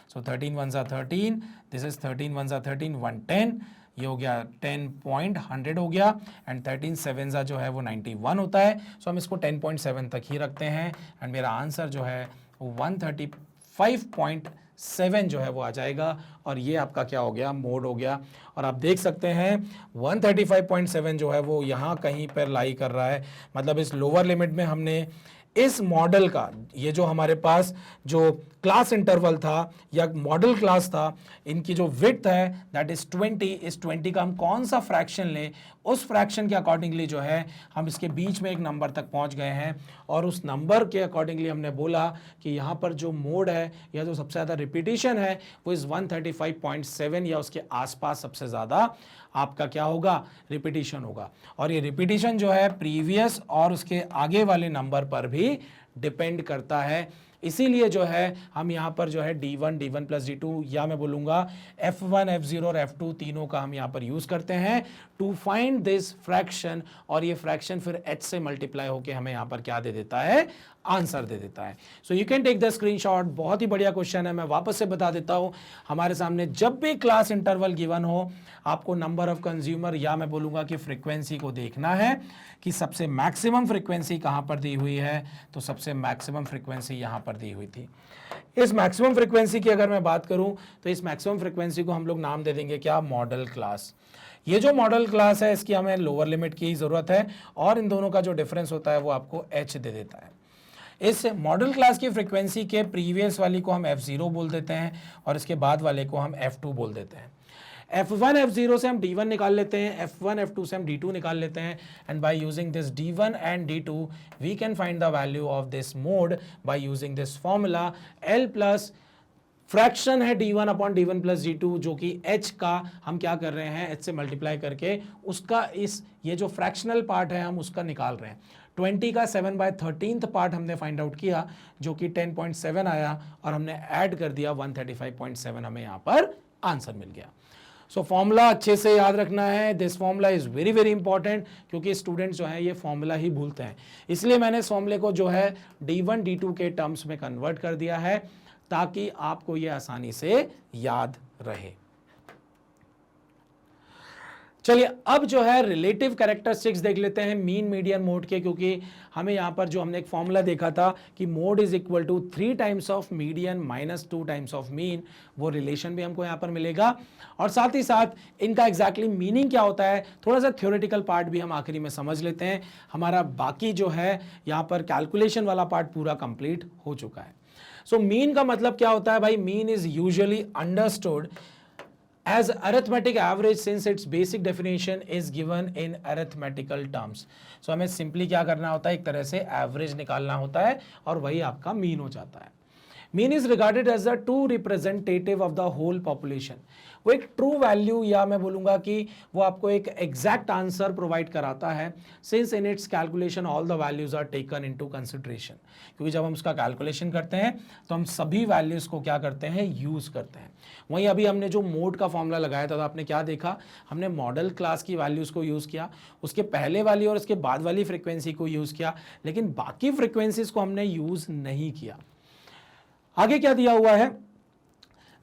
So 13 1 × 13, this is 13 1 × 13 110, ये हो गया 10.100 हो गया, एंड 13 7 जो है वो 91 होता है। सो हम इसको 10.7 तक ही रखते हैं, एंड मेरा आंसर जो है 135.7 जो है वो आ जाएगा, और ये आपका क्या हो गया, मोड हो गया। और आप देख सकते हैं 135.7 जो है वो यहाँ कहीं पर लाई कर रहा है, मतलब इस लोअर लिमिट में हमने इस मॉडल का, ये जो हमारे पास जो क्लास इंटरवल था या मॉडल क्लास था, इनकी जो विड्थ है दैट इज 20, इस 20 का हम कौन सा फ्रैक्शन लें, उस फ्रैक्शन के अकॉर्डिंगली जो है हम इसके बीच में एक नंबर तक पहुंच गए हैं, और उस नंबर के अकॉर्डिंगली हमने बोला कि यहाँ पर जो मोड है या जो सबसे ज़्यादा रिपीटिशन है वो इस 135.7 या उसके आसपास सबसे ज़्यादा आपका क्या होगा, रिपीटिशन होगा। और ये रिपीटिशन जो है प्रीवियस और उसके आगे वाले नंबर पर भी डिपेंड करता है। इसीलिए जो है हम यहाँ पर जो है D1 प्लस D2, या मैं बोलूँगा F1 F0 और F2 तीनों का हम यहाँ पर यूज़ करते हैं टू फाइंड दिस फ्रैक्शन, और ये फ्रैक्शन फिर H से मल्टीप्लाई होके हमें यहाँ पर क्या दे देता है, आंसर दे देता है। So you can take the screenshot. बहुत ही बढ़िया क्वेश्चन है। मैं वापस से बता देता हूं, हमारे सामने जब भी क्लास इंटरवल गिवन हो, आपको नंबर ऑफ कंज्यूमर या मैं बोलूंगा कि फ्रीक्वेंसी को देखना है कि सबसे मैक्सिमम फ्रीक्वेंसी कहां पर दी हुई है। तो सबसे मैक्सिमम फ्रीक्वेंसी यहां पर दी हुई थी। इस मैक्सिमम फ्रीक्वेंसी की अगर मैं बात करूं तो इस मैक्सिमम फ्रीक्वेंसी को हम लोग नाम दे देंगे क्या, मॉडल क्लास। ये जो मॉडल क्लास है इसकी हमें लोअर लिमिट की जरूरत है और इन दोनों का जो डिफरेंस होता है वो आपको h दे देता है। इस मॉडल क्लास की फ्रीक्वेंसी के प्रीवियस वाली को हम f0 बोल देते हैं और इसके बाद वाले को हम f2 बोल देते हैं। f1 f0 से हम d1 निकाल लेते हैं, f1 f2 से हम d2 निकाल लेते हैं, and by using this d1 and d2 we can find the value of this mode by using this formula l plus fraction है d1 upon d1 plus d2, जो कि h का हम क्या कर रहे हैं, h से मल्टीप्लाई करके उसका ये जो फ्रैक्शनल पार्ट है हम उसका निकाल रहे हैं। 20 का 7/13 पार्ट हमने फाइंड आउट किया जो कि 10.7 आया और हमने ऐड कर दिया 135.7, हमें यहाँ पर आंसर मिल गया। सो फॉर्मूला अच्छे से याद रखना है। This formula is very very important क्योंकि स्टूडेंट्स जो है ये फॉर्मूला ही भूलते हैं, इसलिए मैंने इस फॉर्मूले को जो है d1 d2 के टर्म्स में कन्वर्ट कर दिया है ताकि आपको ये आसानी से याद रहे। चलिए अब जो है रिलेटिव कैरेक्टरिस्टिक्स देख लेते हैं मीन मीडियन मोड के, क्योंकि हमें यहां पर जो हमने एक फॉर्मूला देखा था कि mode is equal to 3 times of median minus 2 times of mean, वो रिलेशन भी हमको यहां पर मिलेगा और साथ ही साथ इनका एग्जैक्टली मीनिंग क्या होता है, थोड़ा सा थ्योरेटिकल पार्ट भी हम आखिरी में समझ लेते हैं। हमारा बाकी जो है यहां पर कैलकुलेशन वाला पार्ट पूरा कंप्लीट हो चुका है। सो मीन का मतलब क्या होता है भाई, mean is usually understood as arithmetic average since its basic definition is given in arithmetical terms। so हमें सिंपली क्या करना होता है, एक तरह से एवरेज निकालना होता है और वही आपका मीन हो जाता है। Mean is regarded as the true representative of the whole population. वो एक ट्रू वैल्यू या मैं बोलूंगा कि वो आपको एक एग्जैक्ट आंसर प्रोवाइड कराता है since in its calculation all the values are taken into consideration. क्योंकि जब हम उसका कैलकुलेशन करते हैं तो हम सभी वैल्यूज को क्या करते हैं, यूज करते हैं। वहीं अभी हमने जो मोड का फॉर्मूला लगाया था तो आपने क्या देखा, हमने मॉडल क्लास की वैल्यूज को यूज किया, उसके पहले वाली और उसके बाद वाली फ्रीक्वेंसी को यूज किया, लेकिन बाकी फ्रीक्वेंसीज को हमने यूज नहीं किया। आगे क्या दिया हुआ है,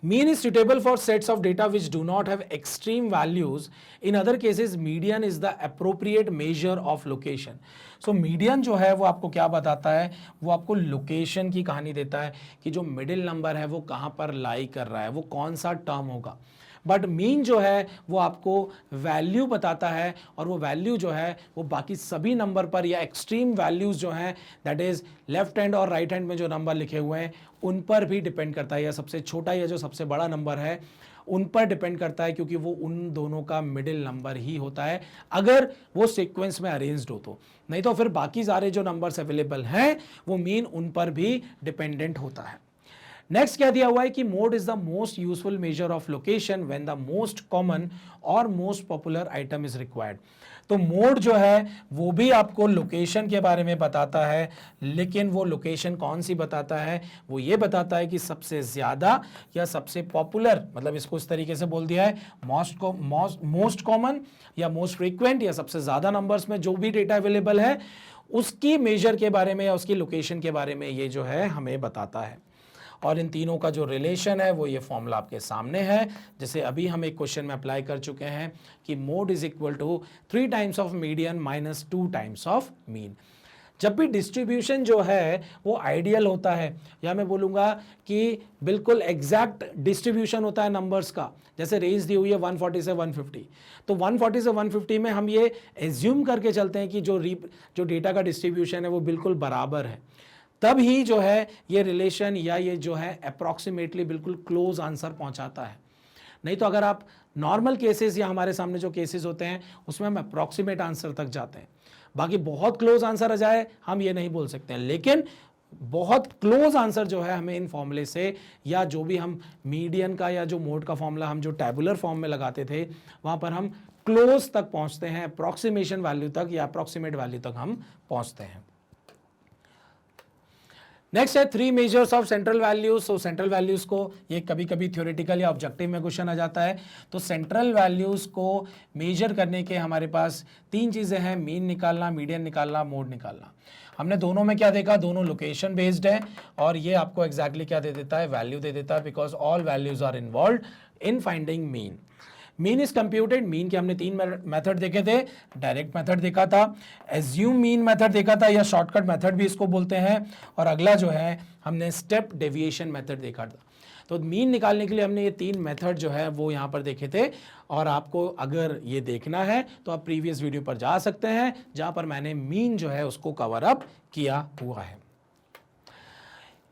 mean is suitable for sets of data which do not have extreme values, in other cases median is the appropriate major of location. So median जो है वो आपको क्या बताता है, वो आपको लोकेशन की कहानी देता है कि जो मिडिल नंबर है वो कहां पर लाई कर रहा है, वो कौन सा टर्म होगा। बट मीन जो है वो आपको वैल्यू बताता है और वो वैल्यू जो है वो बाकी सभी नंबर पर या एक्सट्रीम वैल्यूज जो हैं दैट इज लेफ्ट हैंड और राइट हैंड में जो नंबर लिखे हुए हैं उन पर भी डिपेंड करता है, या सबसे छोटा या जो सबसे बड़ा नंबर है उन पर डिपेंड करता है, क्योंकि वो उन दोनों का मिडिल नंबर ही होता है अगर वो सीक्वेंस में अरेंज्ड हो तो। नहीं तो फिर बाकी सारे जो नंबर्स अवेलेबल हैं वो मीन उन पर भी डिपेंडेंट होता है। नेक्स्ट क्या दिया हुआ है कि mode is the most useful measure of location when the most common और most popular item is required. तो मोड जो है वो भी आपको लोकेशन के बारे में बताता है, लेकिन वो लोकेशन कौन सी बताता है, वो ये बताता है कि सबसे ज्यादा या सबसे पॉपुलर, मतलब इसको इस तरीके से बोल दिया है मोस्ट कॉमन या मोस्ट फ्रीक्वेंट या सबसे ज्यादा नंबर्स में जो भी डेटा अवेलेबल है उसकी मेजर के बारे में या उसकी लोकेशन के बारे में ये जो है हमें बताता है। और इन तीनों का जो रिलेशन है वो ये फॉर्मूला आपके सामने है, जैसे अभी हम एक क्वेश्चन में अप्लाई कर चुके हैं कि mode is equal to 3 times of median minus 2 times of mean. जब भी डिस्ट्रीब्यूशन जो है वो आइडियल होता है या मैं बोलूँगा कि बिल्कुल एग्जैक्ट डिस्ट्रीब्यूशन होता है नंबर्स का, जैसे रेंज दी हुई है 140 से 150, तो 140 से 150 में हम ये एज्यूम करके चलते हैं कि जो डेटा का डिस्ट्रीब्यूशन है वो बिल्कुल बराबर है, तब ही जो है ये रिलेशन या ये जो है अप्रॉक्सीमेटली बिल्कुल क्लोज आंसर पहुंचाता है। नहीं तो अगर आप नॉर्मल केसेस या हमारे सामने जो केसेस होते हैं उसमें हम अप्रॉक्सीमेट आंसर तक जाते हैं, बाकी बहुत क्लोज आंसर आ जाए हम ये नहीं बोल सकते हैं, लेकिन बहुत क्लोज आंसर जो है हमें इन फॉर्मूले से या जो भी हम मीडियन का या जो मोड का फॉर्मूला हम जो टैबुलर फॉर्म में लगाते थे वहां पर हम क्लोज तक पहुंचते हैं, अप्रॉक्सीमेशन वैल्यू तक या अप्रॉक्सीमेट वैल्यू तक हम पहुंचते हैं। नेक्स्ट है three measures of central values. So central values को ये कभी कभी थ्योरेटिकल या ऑब्जेक्टिव में क्वेश्चन आ जाता है। तो सेंट्रल वैल्यूज को मेजर करने के हमारे पास तीन चीजें हैं, मीन निकालना, मीडियन निकालना, मोड निकालना। हमने दोनों में क्या देखा, दोनों लोकेशन बेस्ड है और ये आपको एग्जैक्टली क्या दे देता है, वैल्यू दे देता है, because all values are involve in finding mean. Mean is computed, mean के हमने तीन मेथड देखे थे, डायरेक्ट मेथड देखा था, एज्यूम मीन मेथड देखा था या शॉर्टकट मेथड भी इसको बोलते हैं, और अगला जो है हमने स्टेप डेविएशन मेथड देखा था। तो मीन निकालने के लिए हमने ये तीन मेथड जो है वो यहाँ पर देखे थे, और आपको अगर ये देखना है तो आप प्रीवियस वीडियो पर जा सकते हैं जहां पर मैंने मीन जो है उसको कवर अप किया हुआ है।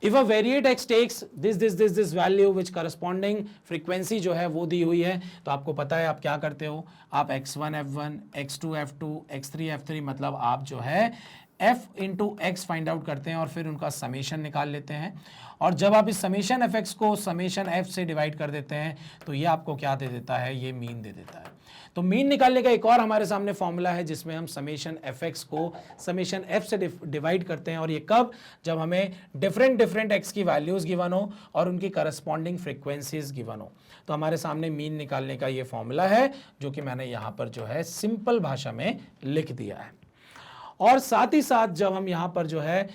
If a variate x takes this value which corresponding frequency जो है वो दी हुई है, तो आपको पता है आप क्या करते हो, आप x1 f1, x2 f2, x3 f3 मतलब आप जो है f into x find out करते हैं और फिर उनका समेशन निकाल लेते हैं। और जब आप इस समेशन एफ एक्स को समेशन f से डिवाइड कर देते हैं तो ये आपको क्या दे देता है, ये मीन दे देता है। तो मीन निकालने का एक और हमारे सामने फॉर्मूला है जिसमें हम समेशन एफ एक्स को समेशन एफ से डिवाइड करते हैं, और ये कब, जब हमें डिफरेंट एक्स की वैल्यूज गिवन हो और उनकी करस्पॉन्डिंग फ्रीक्वेंसीज गिवन हो। तो हमारे सामने मीन निकालने का ये फॉर्मूला है जो कि मैंने यहाँ पर जो है सिंपल भाषा में लिख दिया है। और साथ ही साथ जब हम यहाँ पर जो है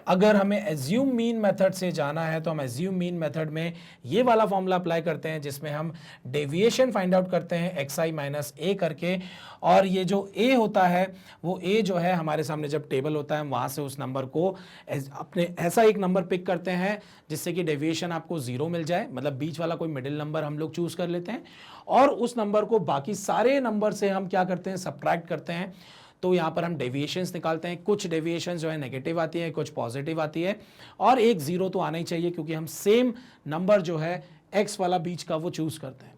अगर हमें एज्यूम मीन मेथड से जाना है तो हम एज्यूम मीन मेथड में ये वाला फॉर्मूला अप्लाई करते हैं जिसमें हम डेविएशन फाइंड आउट करते हैं xi माइनस a करके, और ये जो a होता है वो a जो है हमारे सामने जब टेबल होता है वहाँ से उस नंबर को अपने ऐसा एक नंबर पिक करते हैं जिससे कि डेविएशन आपको 0 मिल जाए, मतलब बीच वाला कोई मिडिल नंबर हम लोग चूज कर लेते हैं और उस नंबर को बाकी सारे नंबर से हम क्या करते हैं, सब्ट्रैक्ट करते हैं। तो यहाँ पर हम डेविएशंस निकालते हैं, कुछ डेविएशंस जो है नेगेटिव आती है, कुछ पॉजिटिव आती है, और एक जीरो तो आना ही चाहिए क्योंकि हम सेम नंबर जो है एक्स वाला बीच का वो चूज करते हैं।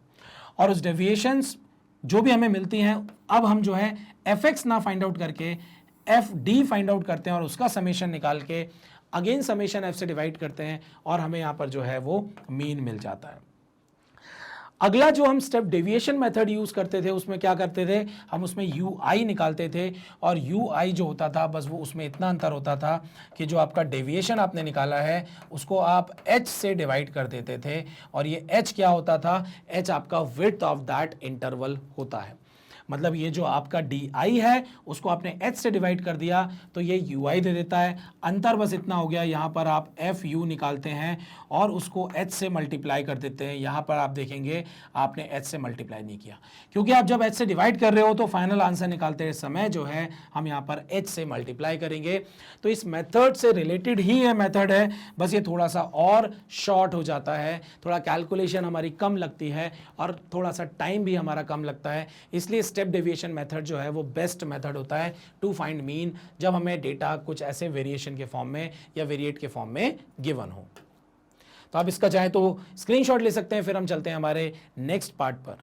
और उस डेविएशंस जो भी हमें मिलती हैं, अब हम जो है एफ एक्स ना फाइंड आउट करके एफ डी फाइंड आउट करते हैं और उसका समेशन निकाल के अगेन समेशन एफ से डिवाइड करते हैं और हमें यहाँ पर जो है वो मीन मिल जाता है। अगला जो हम स्टेप डेविएशन मेथड यूज करते थे उसमें क्या करते थे, हम उसमें यू आई निकालते थे, और यू आई जो होता था बस वो उसमें इतना अंतर होता था कि जो आपका डेविएशन आपने निकाला है उसको आप एच से डिवाइड कर देते थे, और ये एच क्या होता था, एच आपका विड्थ ऑफ दैट इंटरवल होता है। मतलब ये जो आपका डी आई है उसको आपने एच से डिवाइड कर दिया तो ये यू आई दे देता है। अंतर बस इतना हो गया, यहाँ पर आप एफ यू निकालते हैं और उसको एच से मल्टीप्लाई कर देते हैं। यहाँ पर आप देखेंगे आपने एच से मल्टीप्लाई नहीं किया, क्योंकि आप जब एच से डिवाइड कर रहे हो तो फाइनल आंसर निकालते समय जो है हम यहाँ पर एच से मल्टीप्लाई करेंगे। तो इस मेथड से रिलेटेड ही ये मेथड है, बस ये थोड़ा सा और शॉर्ट हो जाता है, थोड़ा कैलकुलेशन हमारी कम लगती है और थोड़ा सा टाइम भी हमारा कम लगता है। इसलिए स्टेप डेविएशन मेथड जो है वो बेस्ट मेथड होता है टू फाइंड मीन, जब हमें डेटा कुछ ऐसे वेरिएशन के फॉर्म में या वेरिएट के फॉर्म में गिवन हो। तो आप इसका चाहे तो स्क्रीनशॉट ले सकते हैं। फिर हम चलते हैं हमारे नेक्स्ट पार्ट पर।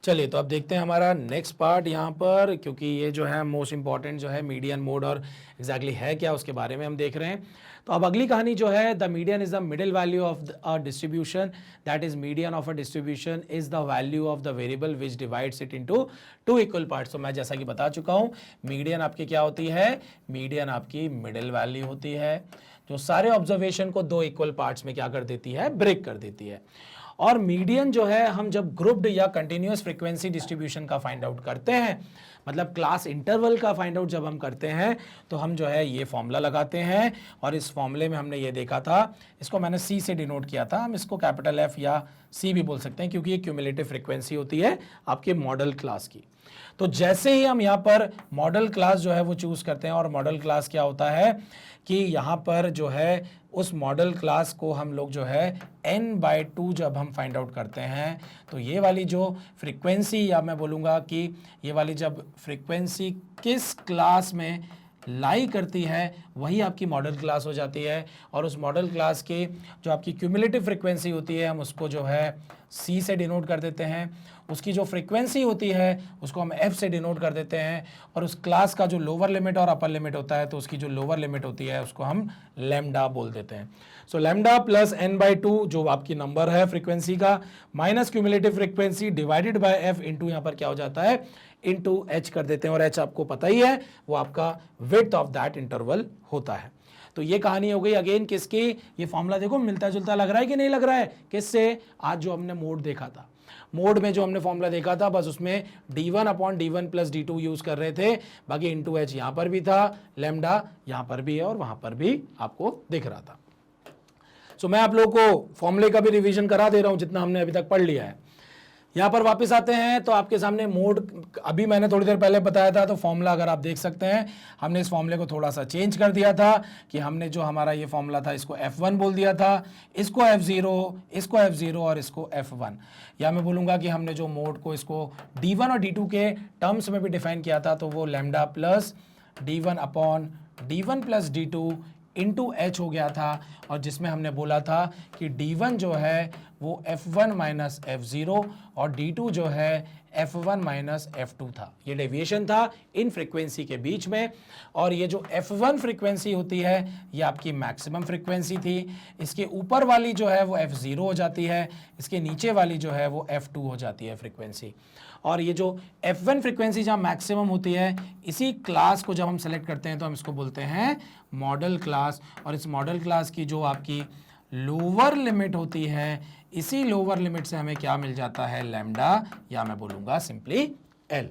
चलिए तो अब देखते हैं हमारा नेक्स्ट पार्ट यहाँ पर, क्योंकि ये जो है मोस्ट इंपॉर्टेंट जो है मीडियन मोड और एग्जैक्टली है क्या उसके बारे में हम देख रहे हैं। तो अब अगली कहानी जो है, the median is the middle value of a distribution, that is median of a distribution is the value of the variable which divides it into two equal parts. तो मैं जैसा कि बता चुका हूँ मीडियन आपकी क्या होती है, मीडियन आपकी मिडिल वैल्यू होती है जो सारे ऑब्जर्वेशन को दो इक्वल पार्ट्स में क्या कर देती है, ब्रेक कर देती है। और मीडियन जो है हम जब ग्रुप्ड या कंटिन्यूअस फ्रीक्वेंसी डिस्ट्रीब्यूशन का फाइंड आउट करते हैं, मतलब क्लास इंटरवल का फाइंड आउट जब हम करते हैं तो हम जो है ये फॉर्मूला लगाते हैं, और इस फॉर्मूले में हमने ये देखा था, इसको मैंने सी से डिनोट किया था, हम इसको कैपिटल एफ या सी भी बोल सकते हैं क्योंकि ये क्यूमुलेटिव फ्रीक्वेंसी होती है आपके मॉडल क्लास की। तो जैसे ही हम यहाँ पर मॉडल क्लास जो है वो चूज करते हैं, और मॉडल क्लास क्या होता है कि यहाँ पर जो है उस मॉडल क्लास को हम लोग जो है n/2 जब हम फाइंड आउट करते हैं तो ये वाली जो फ्रीक्वेंसी, या मैं बोलूँगा कि ये वाली जब फ्रीक्वेंसी किस क्लास में लाई करती है वही आपकी मॉडल क्लास हो जाती है। और उस मॉडल क्लास की जो आपकी क्यूमुलेटिव फ्रीक्वेंसी होती है हम उसको जो है सी से डिनोट कर देते हैं, उसकी जो फ्रीक्वेंसी होती है उसको हम एफ से डिनोट कर देते हैं, और उस क्लास का जो लोअर लिमिट और अपर लिमिट होता है तो उसकी जो लोअर लिमिट होती है उसको हम लैम्डा बोल देते हैं। सो लैम्डा प्लस n/2 जो आपकी नंबर है फ्रीक्वेंसी का, minus cumulative frequency divided by F into यहाँ पर क्या हो जाता है, इंटू एच कर देते हैं, और एच आपको पता ही है वो आपका विड्थ ऑफ दैट इंटरवल होता है। तो ये कहानी हो गई अगेन किसकी, ये फॉर्मूला देखो मिलता जुलता लग रहा है कि नहीं लग रहा है, किससे, आज जो हमने मोड देखा था, मोड में जो हमने फॉर्मूला देखा था बस उसमें d1 upon d1 plus d2 use कर रहे थे, बाकी इनटू h यहां पर भी था, लैम्डा यहां पर भी है और वहां पर भी आपको दिख रहा था। सो मैं आप लोगों को फॉर्मूले का भी रिवीजन करा दे रहा हूं जितना हमने अभी तक पढ़ लिया है। यहां पर वापस आते हैं तो आपके सामने मोड, अभी मैंने थोड़ी देर पहले बताया था, तो फॉर्मूला अगर आप देख सकते हैं हमने इस फॉर्मूले को थोड़ा सा चेंज कर दिया था कि हमने जो हमारा ये फॉर्मूला था इसको F1 बोल दिया था, इसको F0, इसको F0 और इसको F1, या मैं बोलूँगा कि हमने जो मोड को इसको D1 और D2 के टर्म्स में भी डिफाइन किया था तो वो lambda plus D1 upon D1 plus D2 into H हो गया था, और जिसमें हमने बोला था कि D1 जो है वो F1 माइनस F0 और D2 जो है F1 माइनस F2 था। ये डेविएशन था इन फ्रीक्वेंसी के बीच में, और ये जो F1 फ्रीक्वेंसी होती है ये आपकी मैक्सिमम फ्रीक्वेंसी थी, इसके ऊपर वाली जो है वो F0 हो जाती है, इसके नीचे वाली जो है वो F2 हो जाती है फ्रीक्वेंसी। और ये जो F1 फ्रीक्वेंसी जहाँ मैक्सिमम होती है, इसी क्लास को जब हम सेलेक्ट करते हैं तो हम इसको बोलते हैं मॉडल क्लास, और इस मॉडल क्लास की जो आपकी लोअर लिमिट होती है, इसी लोअर लिमिट से हमें क्या मिल जाता है, लैम्डा, या मैं बोलूँगा सिंपली एल।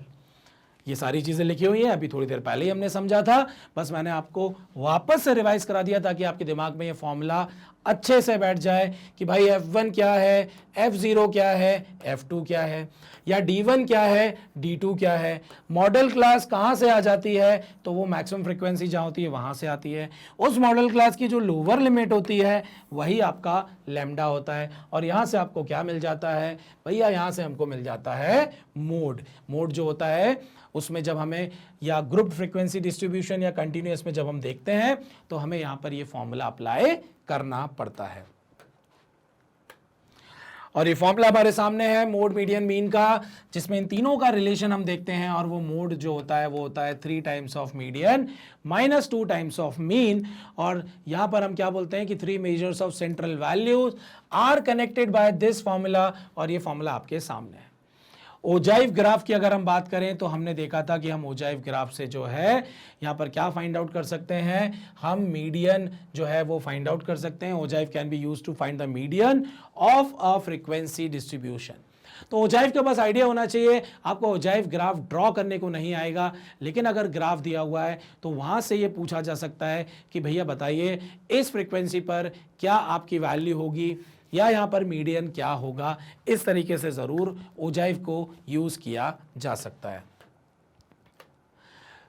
ये सारी चीज़ें लिखी हुई हैं, अभी थोड़ी देर पहले ही हमने समझा था, बस मैंने आपको वापस से रिवाइज करा दिया ताकि आपके दिमाग में ये फॉर्मूला अच्छे से बैठ जाए कि भाई F1 क्या है, F0 क्या है, F2 क्या है, या D1 क्या है, D2 क्या है। मॉडल क्लास कहाँ से आ जाती है, तो वो मैक्सिमम फ्रीक्वेंसी जहाँ होती है वहाँ से आती है। उस मॉडल क्लास की जो लोअर लिमिट होती है वही आपका लैम्डा होता है, और यहाँ से आपको क्या मिल जाता है भैया, यहाँ से हमको मिल जाता है मोड। मोड जो होता है उसमें जब हमें या ग्रुप फ्रीक्वेंसी डिस्ट्रीब्यूशन या कंटिन्यूअस में जब हम देखते हैं तो हमें यहाँ पर ये फॉर्मूला अप्लाई करना पड़ता है। और ये फॉर्मूला हमारे सामने है मोड मीडियन मीन का, जिसमें इन तीनों का रिलेशन हम देखते हैं, और वो मोड जो होता है वो होता है 3 times of median minus 2 times of mean. और यहां पर हम क्या बोलते हैं कि 3 measures of central values are connected by this formula, और ये फॉर्मूला आपके सामने है। ओजाइव ग्राफ की अगर हम बात करें तो हमने देखा था कि हम ओजाइव ग्राफ से जो है यहाँ पर क्या फाइंड आउट कर सकते हैं, हम मीडियन जो है वो फाइंड आउट कर सकते हैं। Ogive can be used to find the median of a frequency distribution. तो ओजाइव के पास आइडिया होना चाहिए, आपको ओजाइव ग्राफ ड्रॉ करने को नहीं आएगा, लेकिन अगर ग्राफ दिया हुआ है तो वहाँ से ये पूछा जा सकता है कि भैया बताइए इस फ्रीक्वेंसी पर क्या आपकी वैल्यू होगी, या यहाँ पर मीडियन क्या होगा। इस तरीके से ज़रूर ओजाइव को यूज़ किया जा सकता है।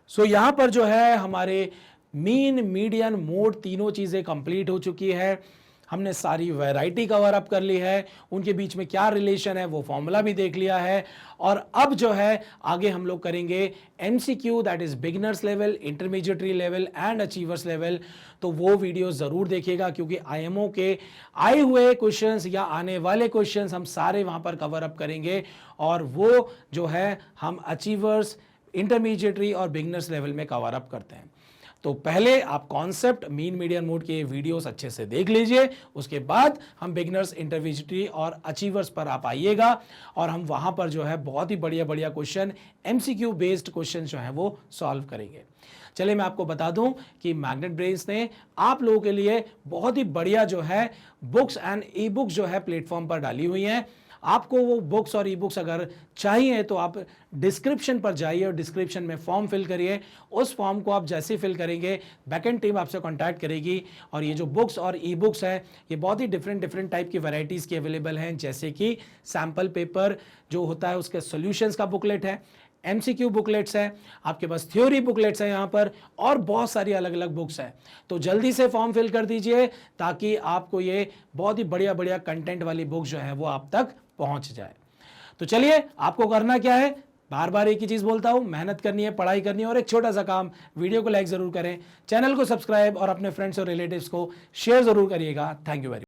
सो यहाँ पर जो है हमारे मीन, मीडियन, मोड तीनों चीज़ें कंप्लीट हो चुकी है। हमने सारी वैरायटी कवर अप कर ली है, उनके बीच में क्या रिलेशन है वो फॉर्मूला भी देख लिया है, और अब जो है आगे हम लोग करेंगे MCQ, that is beginners level, intermediary level and achievers level. तो वो वीडियो ज़रूर देखिएगा, क्योंकि IMO के आए हुए क्वेश्चंस या आने वाले क्वेश्चंस हम सारे वहाँ पर कवर अप करेंगे, और वो जो है हम अचीवर्स, इंटरमीडिएटरी और बिगिनर्स लेवल में कवर अप करते हैं। तो पहले आप कॉन्सेप्ट मीन, मीडियन, मोड के वीडियोस अच्छे से देख लीजिए, उसके बाद हम बिगिनर्स, इंटरमीडिएटरी और अचीवर्स पर आप आइएगा, और हम वहाँ पर जो है बहुत ही बढ़िया बढ़िया क्वेश्चन, MCQ बेस्ड क्वेश्चन जो है वो सॉल्व करेंगे। चलिए मैं आपको बता दूं कि मैग्नेट ब्रेन्स ने आप लोगों के लिए बहुत ही बढ़िया जो है बुक्स एंड ई बुक्स जो है प्लेटफॉर्म पर डाली हुई हैं। आपको वो बुक्स और ई बुक्स अगर चाहिए तो आप डिस्क्रिप्शन पर जाइए और डिस्क्रिप्शन में फॉर्म फिल करिए। उस फॉर्म को आप जैसे ही फिल करेंगे बैकएंड टीम आपसे कांटेक्ट करेगी, और ये जो बुक्स और ई बुक्स है ये बहुत ही डिफरेंट टाइप की वैरायटीज़ की अवेलेबल हैं, जैसे कि सैम्पल पेपर जो होता है उसके सॉल्यूशंस का बुकलेट है, MCQ बुकलेट्स है, आपके पास थ्योरी बुकलेट्स है यहाँ पर, और बहुत सारी अलग अलग बुक्स हैं। तो जल्दी से फॉर्म फिल कर दीजिए ताकि आपको ये बहुत ही बढ़िया बढ़िया कंटेंट वाली बुक्स जो है वो आप तक पहुंच जाए। तो चलिए आपको करना क्या है, बार बार एक ही चीज़ बोलता हूँ, मेहनत करनी है, पढ़ाई करनी है, और एक छोटा सा काम, वीडियो को लाइक ज़रूर करें, चैनल को सब्सक्राइब और अपने फ्रेंड्स और रिलेटिव्स को शेयर ज़रूर करिएगा। Thank you very much.